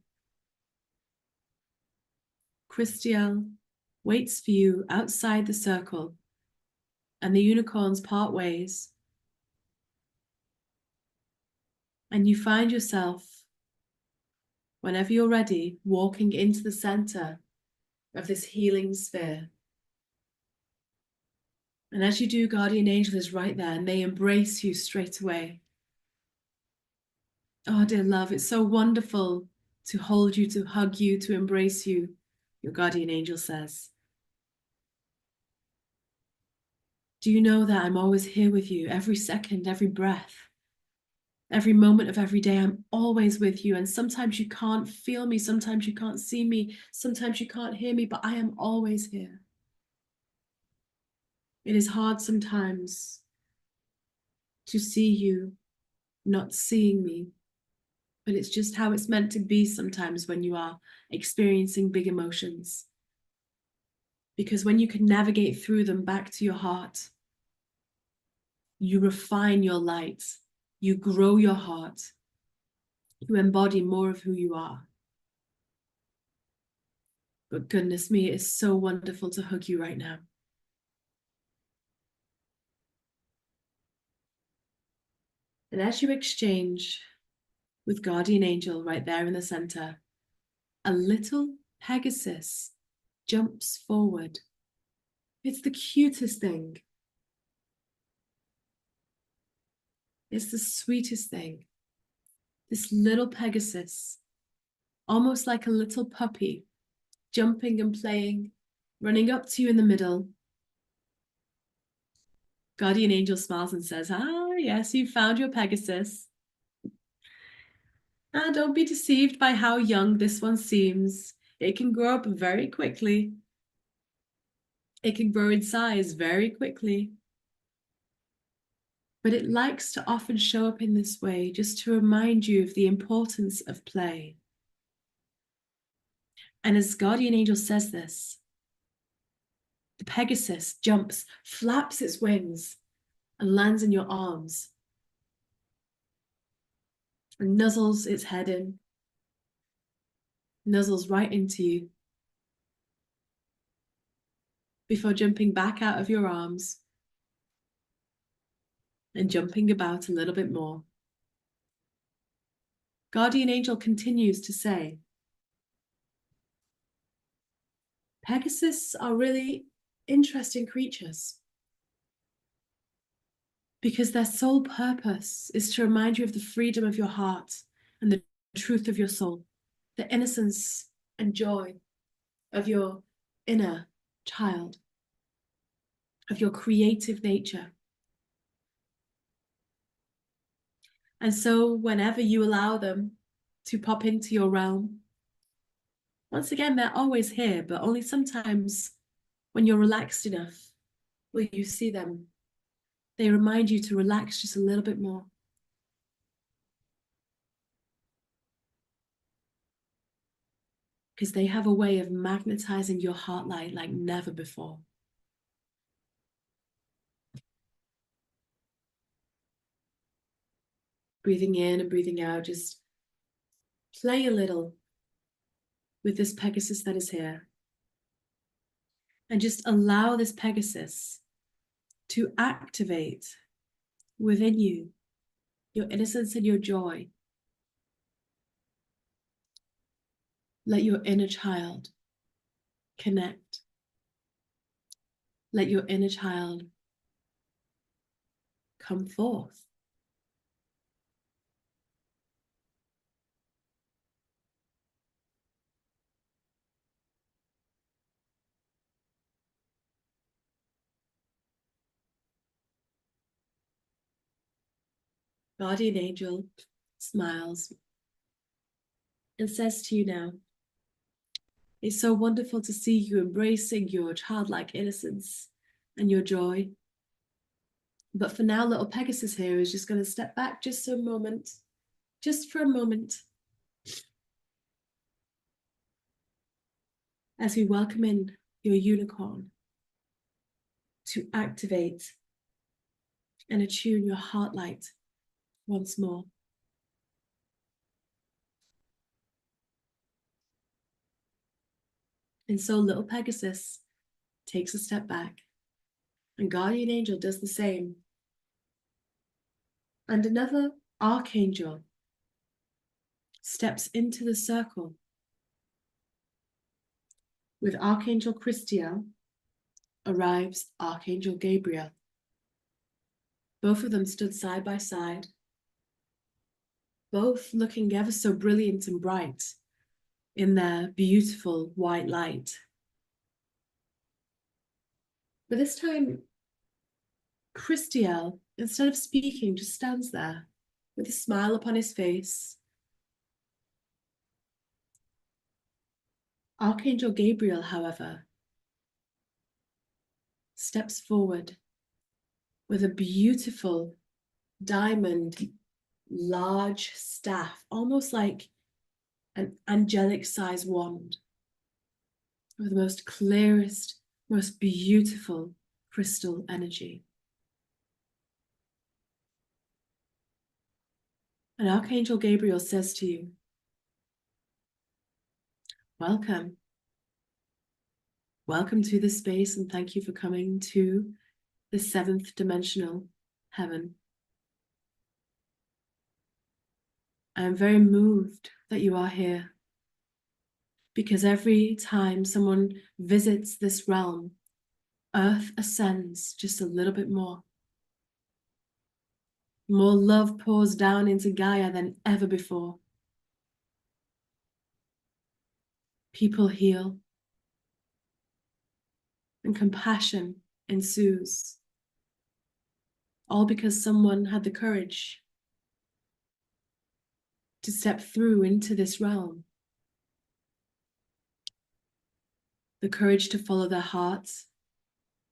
Christiel waits for you outside the circle, and the unicorns part ways, and you find yourself, whenever you're ready, walking into the center of this healing sphere. And as you do, Guardian Angel is right there, and they embrace you straight away. Oh, dear love, it's so wonderful to hold you, to hug you, to embrace you, your Guardian Angel says. Do you know that I'm always here with you, every second, every breath, every moment of every day? I'm always with you, and sometimes you can't feel me, sometimes you can't see me, sometimes you can't hear me, but I am always here. It is hard sometimes to see you not seeing me, but it's just how it's meant to be sometimes when you are experiencing big emotions. Because when you can navigate through them back to your heart, you refine your light, you grow your heart, you embody more of who you are. But goodness me, it is so wonderful to hug you right now. And as you exchange with Guardian Angel right there in the center, a little Pegasus jumps forward. It's the cutest thing. It's the sweetest thing. This little Pegasus, almost like a little puppy, jumping and playing, running up to you in the middle. Guardian Angel smiles and says, "Ah, yes, you found your Pegasus." Don't be deceived by how young this one seems. It can grow up very quickly. It can grow in size very quickly. But it likes to often show up in this way just to remind you of the importance of play. And as Guardian Angel says this, the Pegasus jumps, flaps its wings, and lands in your arms, and nuzzles its head in, nuzzles right into you, before jumping back out of your arms and jumping about a little bit more. Guardian Angel continues to say, Pegasus are really interesting creatures because their sole purpose is to remind you of the freedom of your heart and the truth of your soul, the innocence and joy of your inner child, of your creative nature. And so whenever you allow them to pop into your realm, once again, they're always here, but only sometimes when you're relaxed enough will you see them. They remind you to relax just a little bit more. Because they have a way of magnetizing your heart light like never before. Breathing in and breathing out, just play a little with this Pegasus that is here. And just allow this Pegasus to activate within you your innocence and your joy. Let your inner child connect. Let your inner child come forth. Guardian Angel smiles and says to you now, it's so wonderful to see you embracing your childlike innocence and your joy. But for now, little Pegasus here is just going to step back just a moment, just for a moment, as we welcome in your unicorn to activate and attune your heart light once more. And so little Pegasus takes a step back, and Guardian Angel does the same. And another Archangel steps into the circle. With Archangel Christiel arrives Archangel Gabriel. Both of them stood side by side, both looking ever so brilliant and bright in their beautiful white light. But this time, Christiel, instead of speaking, just stands there with a smile upon his face. Archangel Gabriel, however, steps forward with a beautiful diamond, large staff, almost like an angelic size wand, with the most clearest, most beautiful crystal energy. And Archangel Gabriel says to you, welcome. Welcome to this space, and thank you for coming to the 7th dimensional heaven. I am very moved that you are here, because every time someone visits this realm, Earth ascends just a little bit more. More love pours down into Gaia than ever before. People heal, and compassion ensues, all because someone had the courage to step through into this realm. The courage to follow their hearts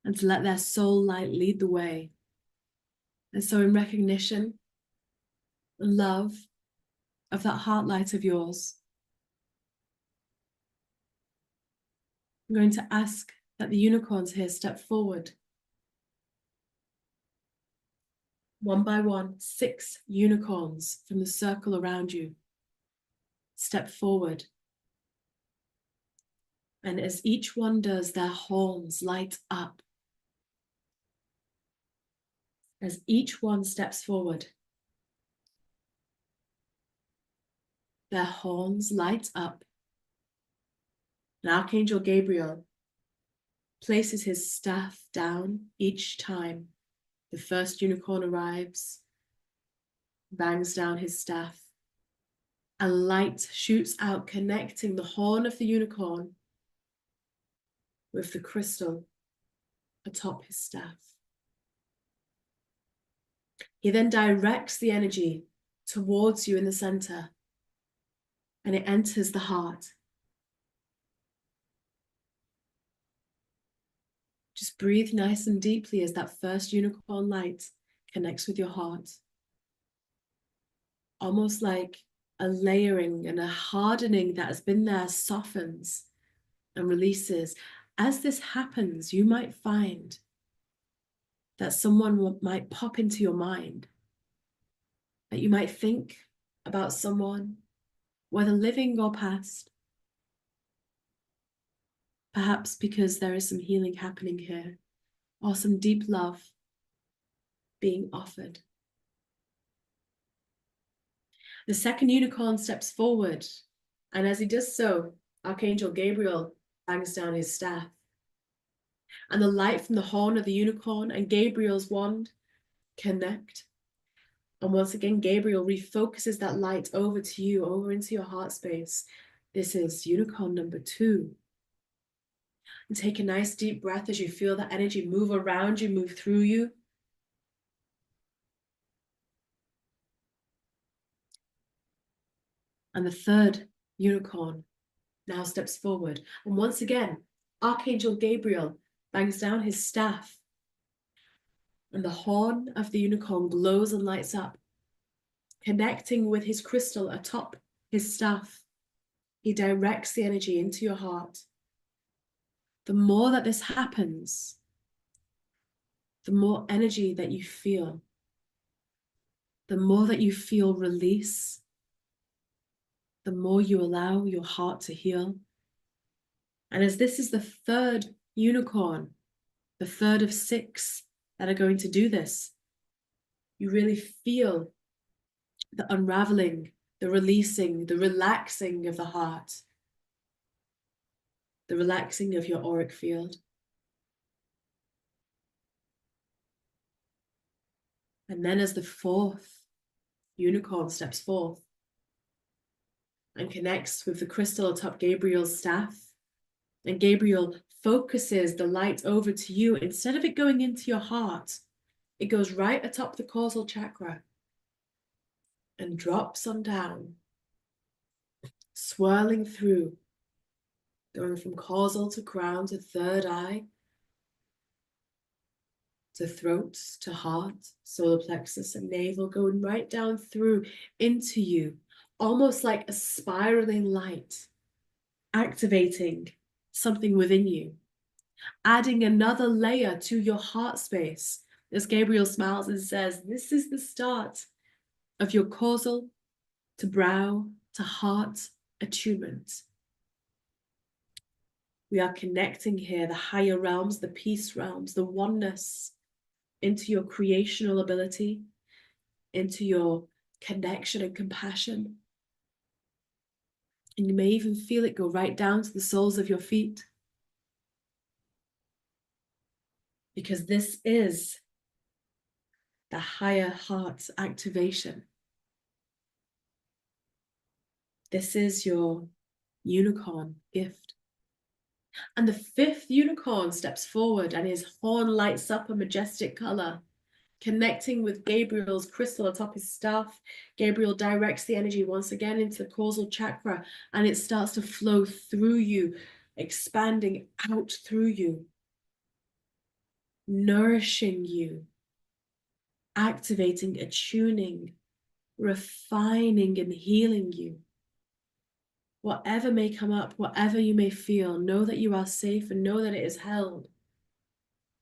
and to let their soul light lead the way. And so in recognition and love of that heart light of yours, I'm going to ask that the unicorns here step forward. One by one, 6 unicorns from the circle around you step forward. And as each one does, their horns light up. As each one steps forward, their horns light up. And Archangel Gabriel places his staff down each time the first unicorn arrives, bangs down his staff, and light shoots out, connecting the horn of the unicorn with the crystal atop his staff. He then directs the energy towards you in the center, and it enters the heart. Just breathe nice and deeply as that first unicorn light connects with your heart. Almost like a layering and a hardening that has been there softens and releases. As this happens, you might find that someone might pop into your mind, that you might think about someone, whether living or past, perhaps because there is some healing happening here, or some deep love being offered. The second unicorn steps forward, and as he does so, Archangel Gabriel bangs down his staff. And the light from the horn of the unicorn and Gabriel's wand connect. And once again, Gabriel refocuses that light over to you, over into your heart space. This is unicorn number 2. And take a nice deep breath as you feel that energy move around you, move through you. And the third unicorn now steps forward. And once again, Archangel Gabriel bangs down his staff. And the horn of the unicorn glows and lights up, connecting with his crystal atop his staff. He directs the energy into your heart. The more that this happens, the more energy that you feel, the more that you feel release, the more you allow your heart to heal. And as this is the third unicorn, the third of 6 that are going to do this, you really feel the unraveling, the releasing, the relaxing of the heart, the relaxing of your auric field. And then as the 4th unicorn steps forth and connects with the crystal atop Gabriel's staff, and Gabriel focuses the light over to you, instead of it going into your heart, it goes right atop the causal chakra and drops on down, swirling through, going from causal to crown to third eye, to throat, to heart, solar plexus and navel, going right down through into you, almost like a spiraling light, activating something within you, adding another layer to your heart space. As Gabriel smiles and says, this is the start of your causal to brow to heart attunement. We are connecting here the higher realms, the peace realms, the oneness into your creational ability, into your connection and compassion. And you may even feel it go right down to the soles of your feet. Because this is the higher heart activation. This is your unicorn gift. And the 5th unicorn steps forward and his horn lights up a majestic color. Connecting with Gabriel's crystal atop his staff, Gabriel directs the energy once again into the causal chakra, and it starts to flow through you, expanding out through you, nourishing you, activating, attuning, refining, and healing you. Whatever may come up, whatever you may feel, know that you are safe and know that it is held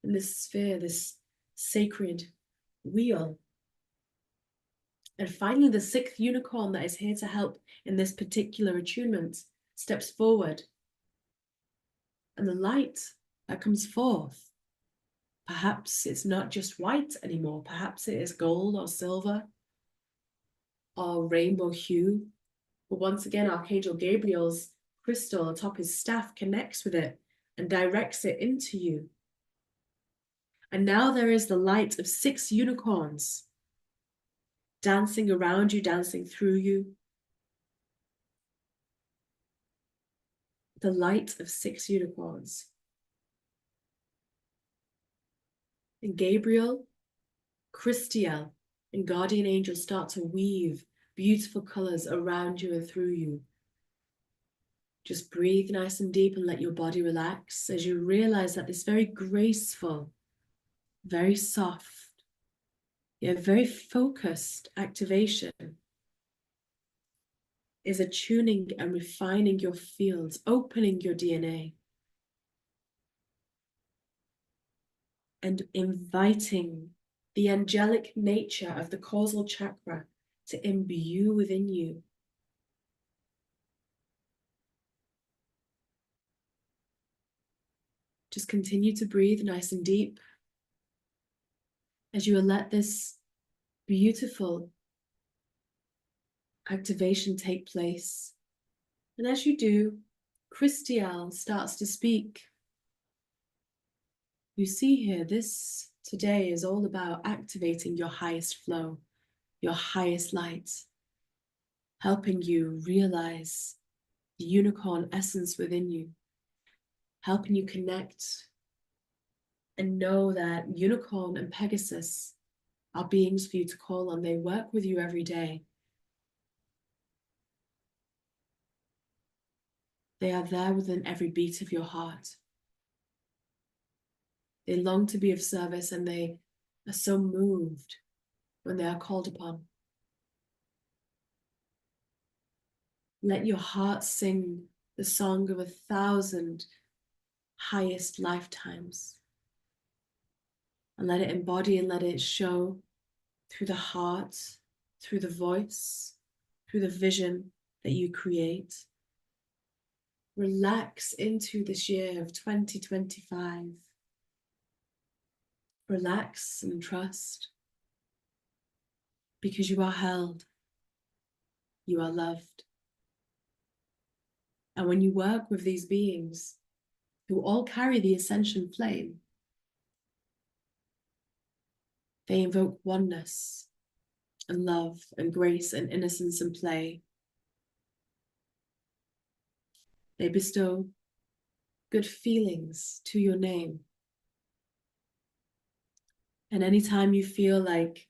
in this sphere, this sacred wheel. And finally, the sixth unicorn that is here to help in this particular attunement steps forward. And the light that comes forth, perhaps it's not just white anymore, perhaps it is gold or silver or rainbow hue. But once again, Archangel Gabriel's crystal atop his staff connects with it and directs it into you. And now there is the light of 6 unicorns dancing around you, dancing through you. The light of 6 unicorns. And Gabriel, Christiel, and guardian angels start to weave beautiful colors around you and through you. Just breathe nice and deep and let your body relax as you realize that this very graceful, very soft, yet very focused activation is attuning and refining your fields, opening your DNA, and inviting the angelic nature of the causal chakra to imbue within you. Just continue to breathe nice and deep as you let this beautiful activation take place. And as you do, Christiel starts to speak. You see here, this today is all about activating your highest flow, your highest light, helping you realize the unicorn essence within you, helping you connect and know that unicorn and Pegasus are beings for you to call on. They work with you every day. They are there within every beat of your heart. They long to be of service and they are so moved when they are called upon. Let your heart sing the song of 1,000 highest lifetimes. And let it embody and let it show through the heart, through the voice, through the vision that you create. Relax into this year of 2025. Relax and trust, because you are held, you are loved. And when you work with these beings who all carry the Ascension flame, they invoke oneness and love and grace and innocence and play. They bestow good feelings to your name. And anytime you feel like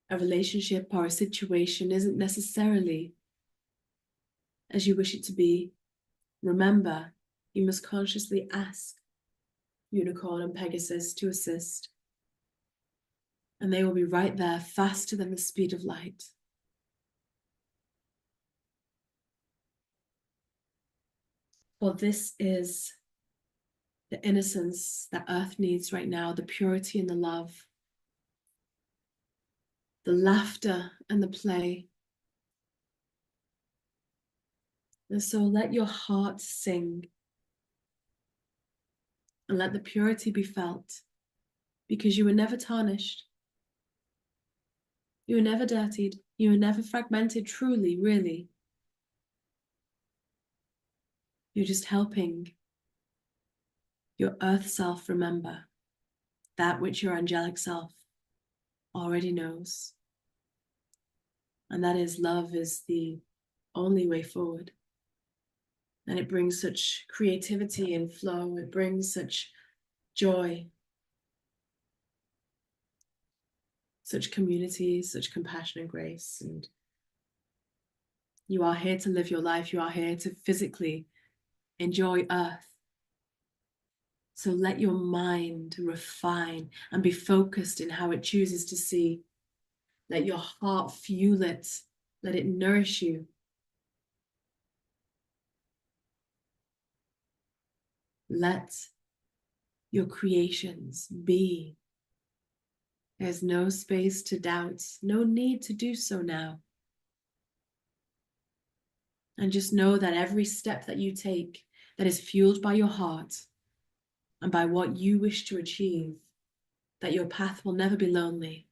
a relationship or a situation isn't necessarily as you wish it to be, remember, you must consciously ask Unicorn and Pegasus to assist. And they will be right there, faster than the speed of light. For this is the innocence that Earth needs right now, the purity and the love, the laughter and the play. And so let your heart sing and let the purity be felt, because you were never tarnished. You were never dirtied. You were never fragmented, truly, really. You're just helping your earth self remember that which your angelic self already knows. And that is, love is the only way forward. And it brings such creativity and flow. It brings such joy. such community, such compassion and grace. And you are here to live your life. You are here to physically enjoy Earth. So let your mind refine and be focused in how it chooses to see. Let your heart fuel it. Let it nourish you. Let your creations be. There's no space to doubt, no need to do so now. And just know that every step that you take that is fueled by your heart and by what you wish to achieve, that your path will never be lonely.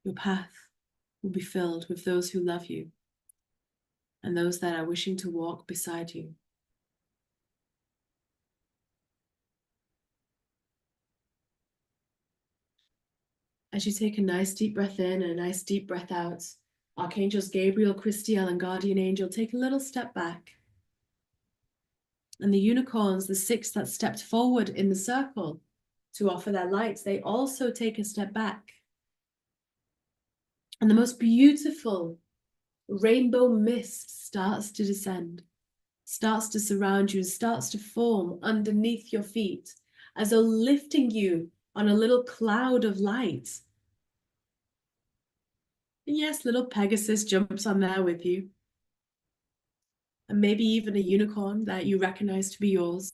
Your path will be filled with those who love you and those that are wishing to walk beside you. As you take a nice deep breath in and a nice deep breath out, Archangels Gabriel, Christiel, and Guardian Angel take a little step back. And the unicorns, the 6 that stepped forward in the circle to offer their lights, they also take a step back. And the most beautiful rainbow mist starts to descend, starts to surround you, and starts to form underneath your feet, as though lifting you on a little cloud of light. And yes, little Pegasus jumps on there with you. And maybe even a unicorn that you recognize to be yours.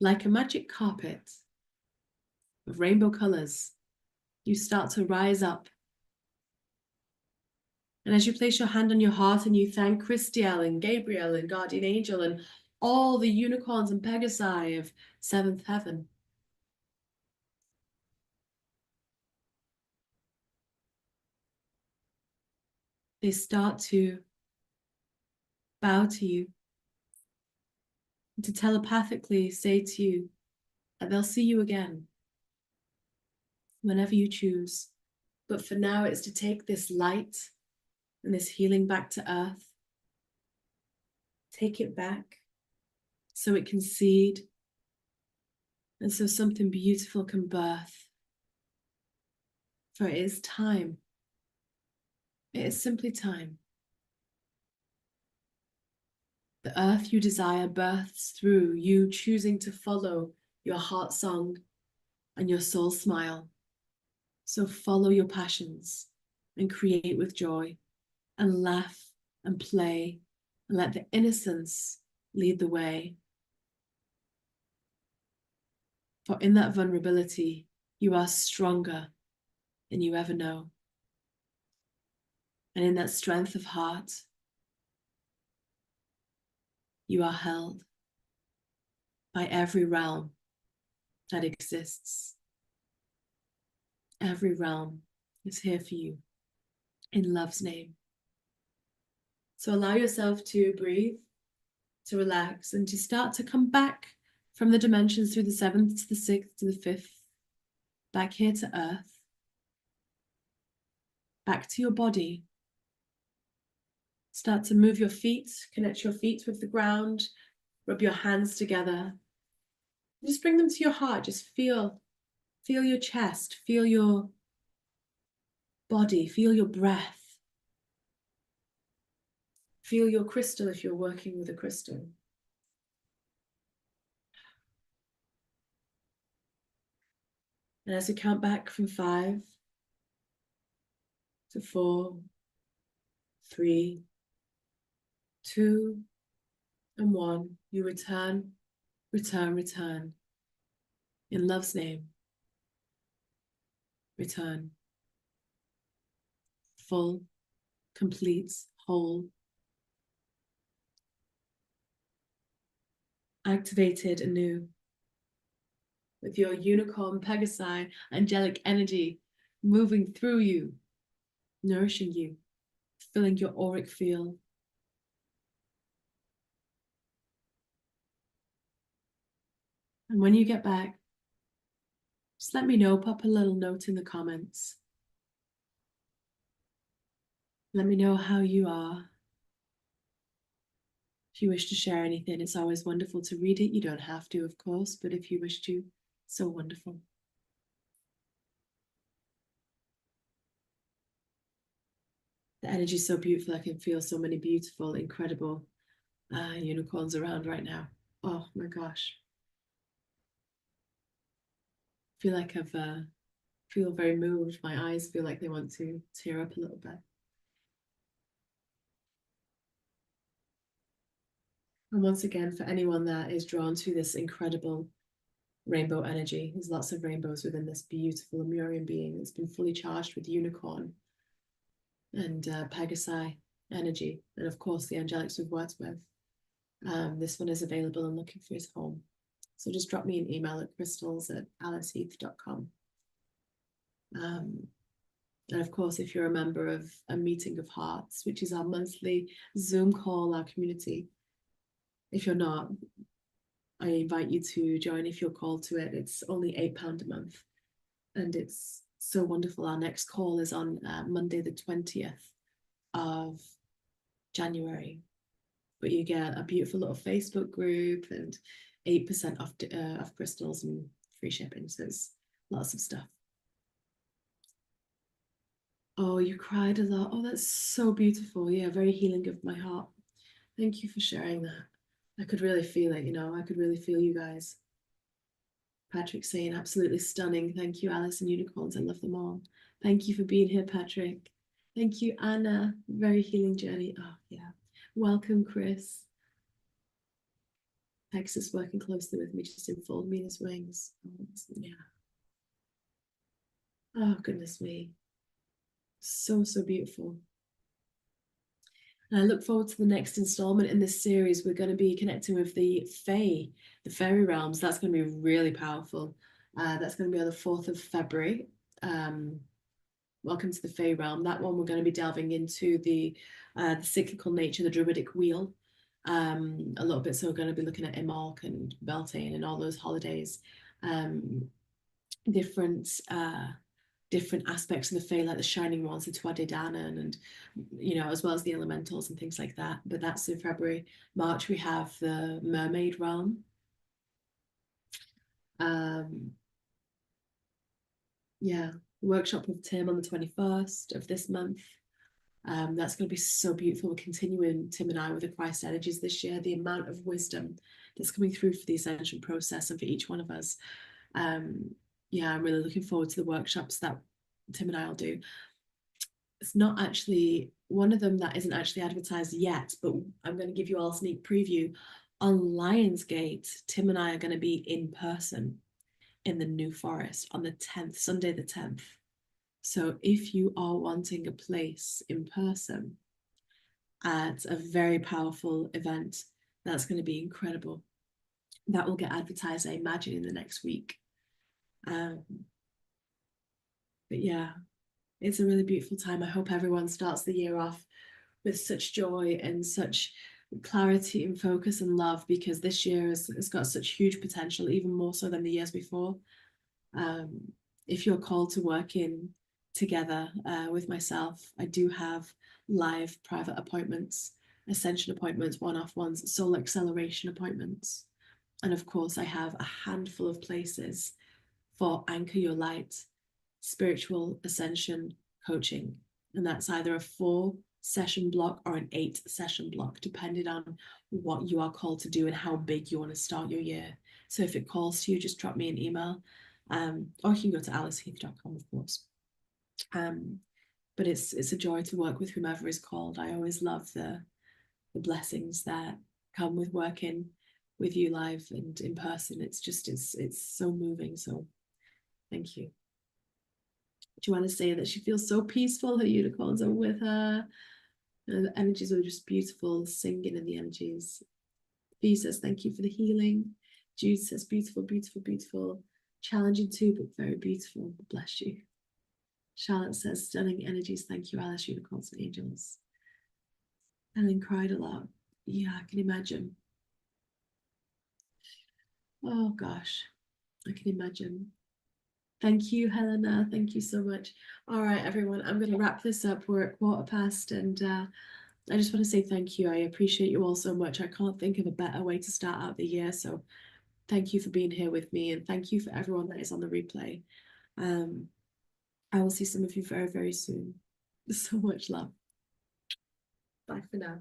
Like a magic carpet of rainbow colors, you start to rise up. And as you place your hand on your heart and you thank Christiel and Gabriel and Guardian Angel and all the unicorns and Pegasi of 7th heaven, they start to bow to you, and to telepathically say to you that they'll see you again whenever you choose. But for now, it's to take this light and this healing back to Earth. Take it back so it can seed and so something beautiful can birth. For it is time. It is simply time. The earth you desire births through you choosing to follow your heart song and your soul smile. So follow your passions and create with joy and laugh and play and let the innocence lead the way. For in that vulnerability, you are stronger than you ever know. And in that strength of heart, you are held by every realm that exists. Every realm is here for you in love's name. So allow yourself to breathe, to relax, and to start to come back from the dimensions through the 7th to the 6th to the 5th, back here to Earth, back to your body. Start to move your feet, connect your feet with the ground, rub your hands together. Just bring them to your heart. Just feel your chest, feel your body, feel your breath. Feel your crystal if you're working with a crystal. And as we count back from 5 to 4, 3, 2, and 1, you return, return, return. In love's name, return. Full, complete, whole. Activated anew. With your unicorn, Pegasi, angelic energy moving through you, nourishing you, filling your auric field. And when you get back, just let me know, pop a little note in the comments. Let me know how you are. If you wish to share anything, it's always wonderful to read it. You don't have to, of course, but if you wish to, so wonderful. The energy is so beautiful. I can feel so many beautiful, incredible unicorns around right now. Oh my gosh. I feel like I've feel very moved. My eyes feel like they want to tear up a little bit. And once again, for anyone that is drawn to this incredible rainbow energy, there's lots of rainbows within this beautiful Lemurian being that's been fully charged with unicorn and Pegasi energy, and of course the angelics we've worked with. This one is available and looking for his home. So just drop me an email at crystals@aliceheath.com. And of course, if you're a member of a Meeting of Hearts, which is our monthly Zoom call, our community, if you're not, I invite you to join if you're called to it. It's only £8 a month. And it's so wonderful. Our next call is on Monday, the 20th of January. But you get a beautiful little Facebook group and 8% off crystals and free shipping. So it's lots of stuff. Oh, you cried a lot. Oh, that's so beautiful. Yeah, very healing of my heart. Thank you for sharing that. I could really feel it, I could really feel you guys. Patrick saying, absolutely stunning. Thank you, Alice and Unicorns. I love them all. Thank you for being here, Patrick. Thank you, Anna. Very healing journey. Oh, yeah. Welcome, Chris. Hex is working closely with me just to enfold me in his wings. Oh, yeah. Oh, goodness me. So, so beautiful. And I look forward to the next installment in this series. We're going to be connecting with the Fae, the fairy realms. That's going to be really powerful. That's going to be on the 4th of February. Welcome to the Fae realm. That one we're going to be delving into the cyclical nature, the druidic wheel, a little bit. So we're going to be looking at Imbolc and Beltane and all those holidays, different aspects of the Fae, like the Shining Ones, the Tuatha Dé Danann, and as well as the elementals and things like that. But that's in February. March we have the Mermaid realm. Yeah, workshop with Tim on the 21st of this month. That's going to be so beautiful. We're continuing, Tim and I, with the Christ energies this year. The amount of wisdom that's coming through for the Ascension process and for each one of us. Yeah, I'm really looking forward to the workshops that Tim and I will do. It's not actually one of them that isn't actually advertised yet, but I'm going to give you all a sneak preview. On Lionsgate, Tim and I are going to be in person in the New Forest on the 10th, Sunday the 10th. So if you are wanting a place in person at a very powerful event, that's going to be incredible. That will get advertised, I imagine, in the next week. But yeah, it's a really beautiful time. I hope everyone starts the year off with such joy and such clarity and focus and love, because this year has got such huge potential, even more so than the years before. If you're called to work in together with myself, I do have live private appointments, Ascension appointments, one-off ones, soul acceleration appointments. And of course, I have a handful of places for Anchor Your Light, spiritual ascension coaching. And that's either a 4-session block or an 8-session block, depending on what you are called to do and how big you want to start your year. So if it calls to you, just drop me an email. Or you can go to aliceheath.com, of course. But it's a joy to work with whomever is called. I always love the blessings that come with working with you live and in person. It's so moving. So thank you. Joanna saying that she feels so peaceful. Her unicorns are with her. And the energies are just beautiful, singing in the energies. Fee says, thank you for the healing. Jude says, beautiful, beautiful, beautiful. Challenging too, but very beautiful. Bless you. Charlotte says, stunning energies. Thank you, Alice, unicorns and angels. Ellen cried a lot. Yeah, I can imagine. Oh, gosh. I can imagine. Thank you, Helena. Thank you so much. All right, everyone, I'm going to wrap this up. We're at 1:15, and I just want to say thank you. I appreciate you all so much. I can't think of a better way to start out the year. So thank you for being here with me, and thank you for everyone that is on the replay. I will see some of you very, very soon. So much love. Bye for now.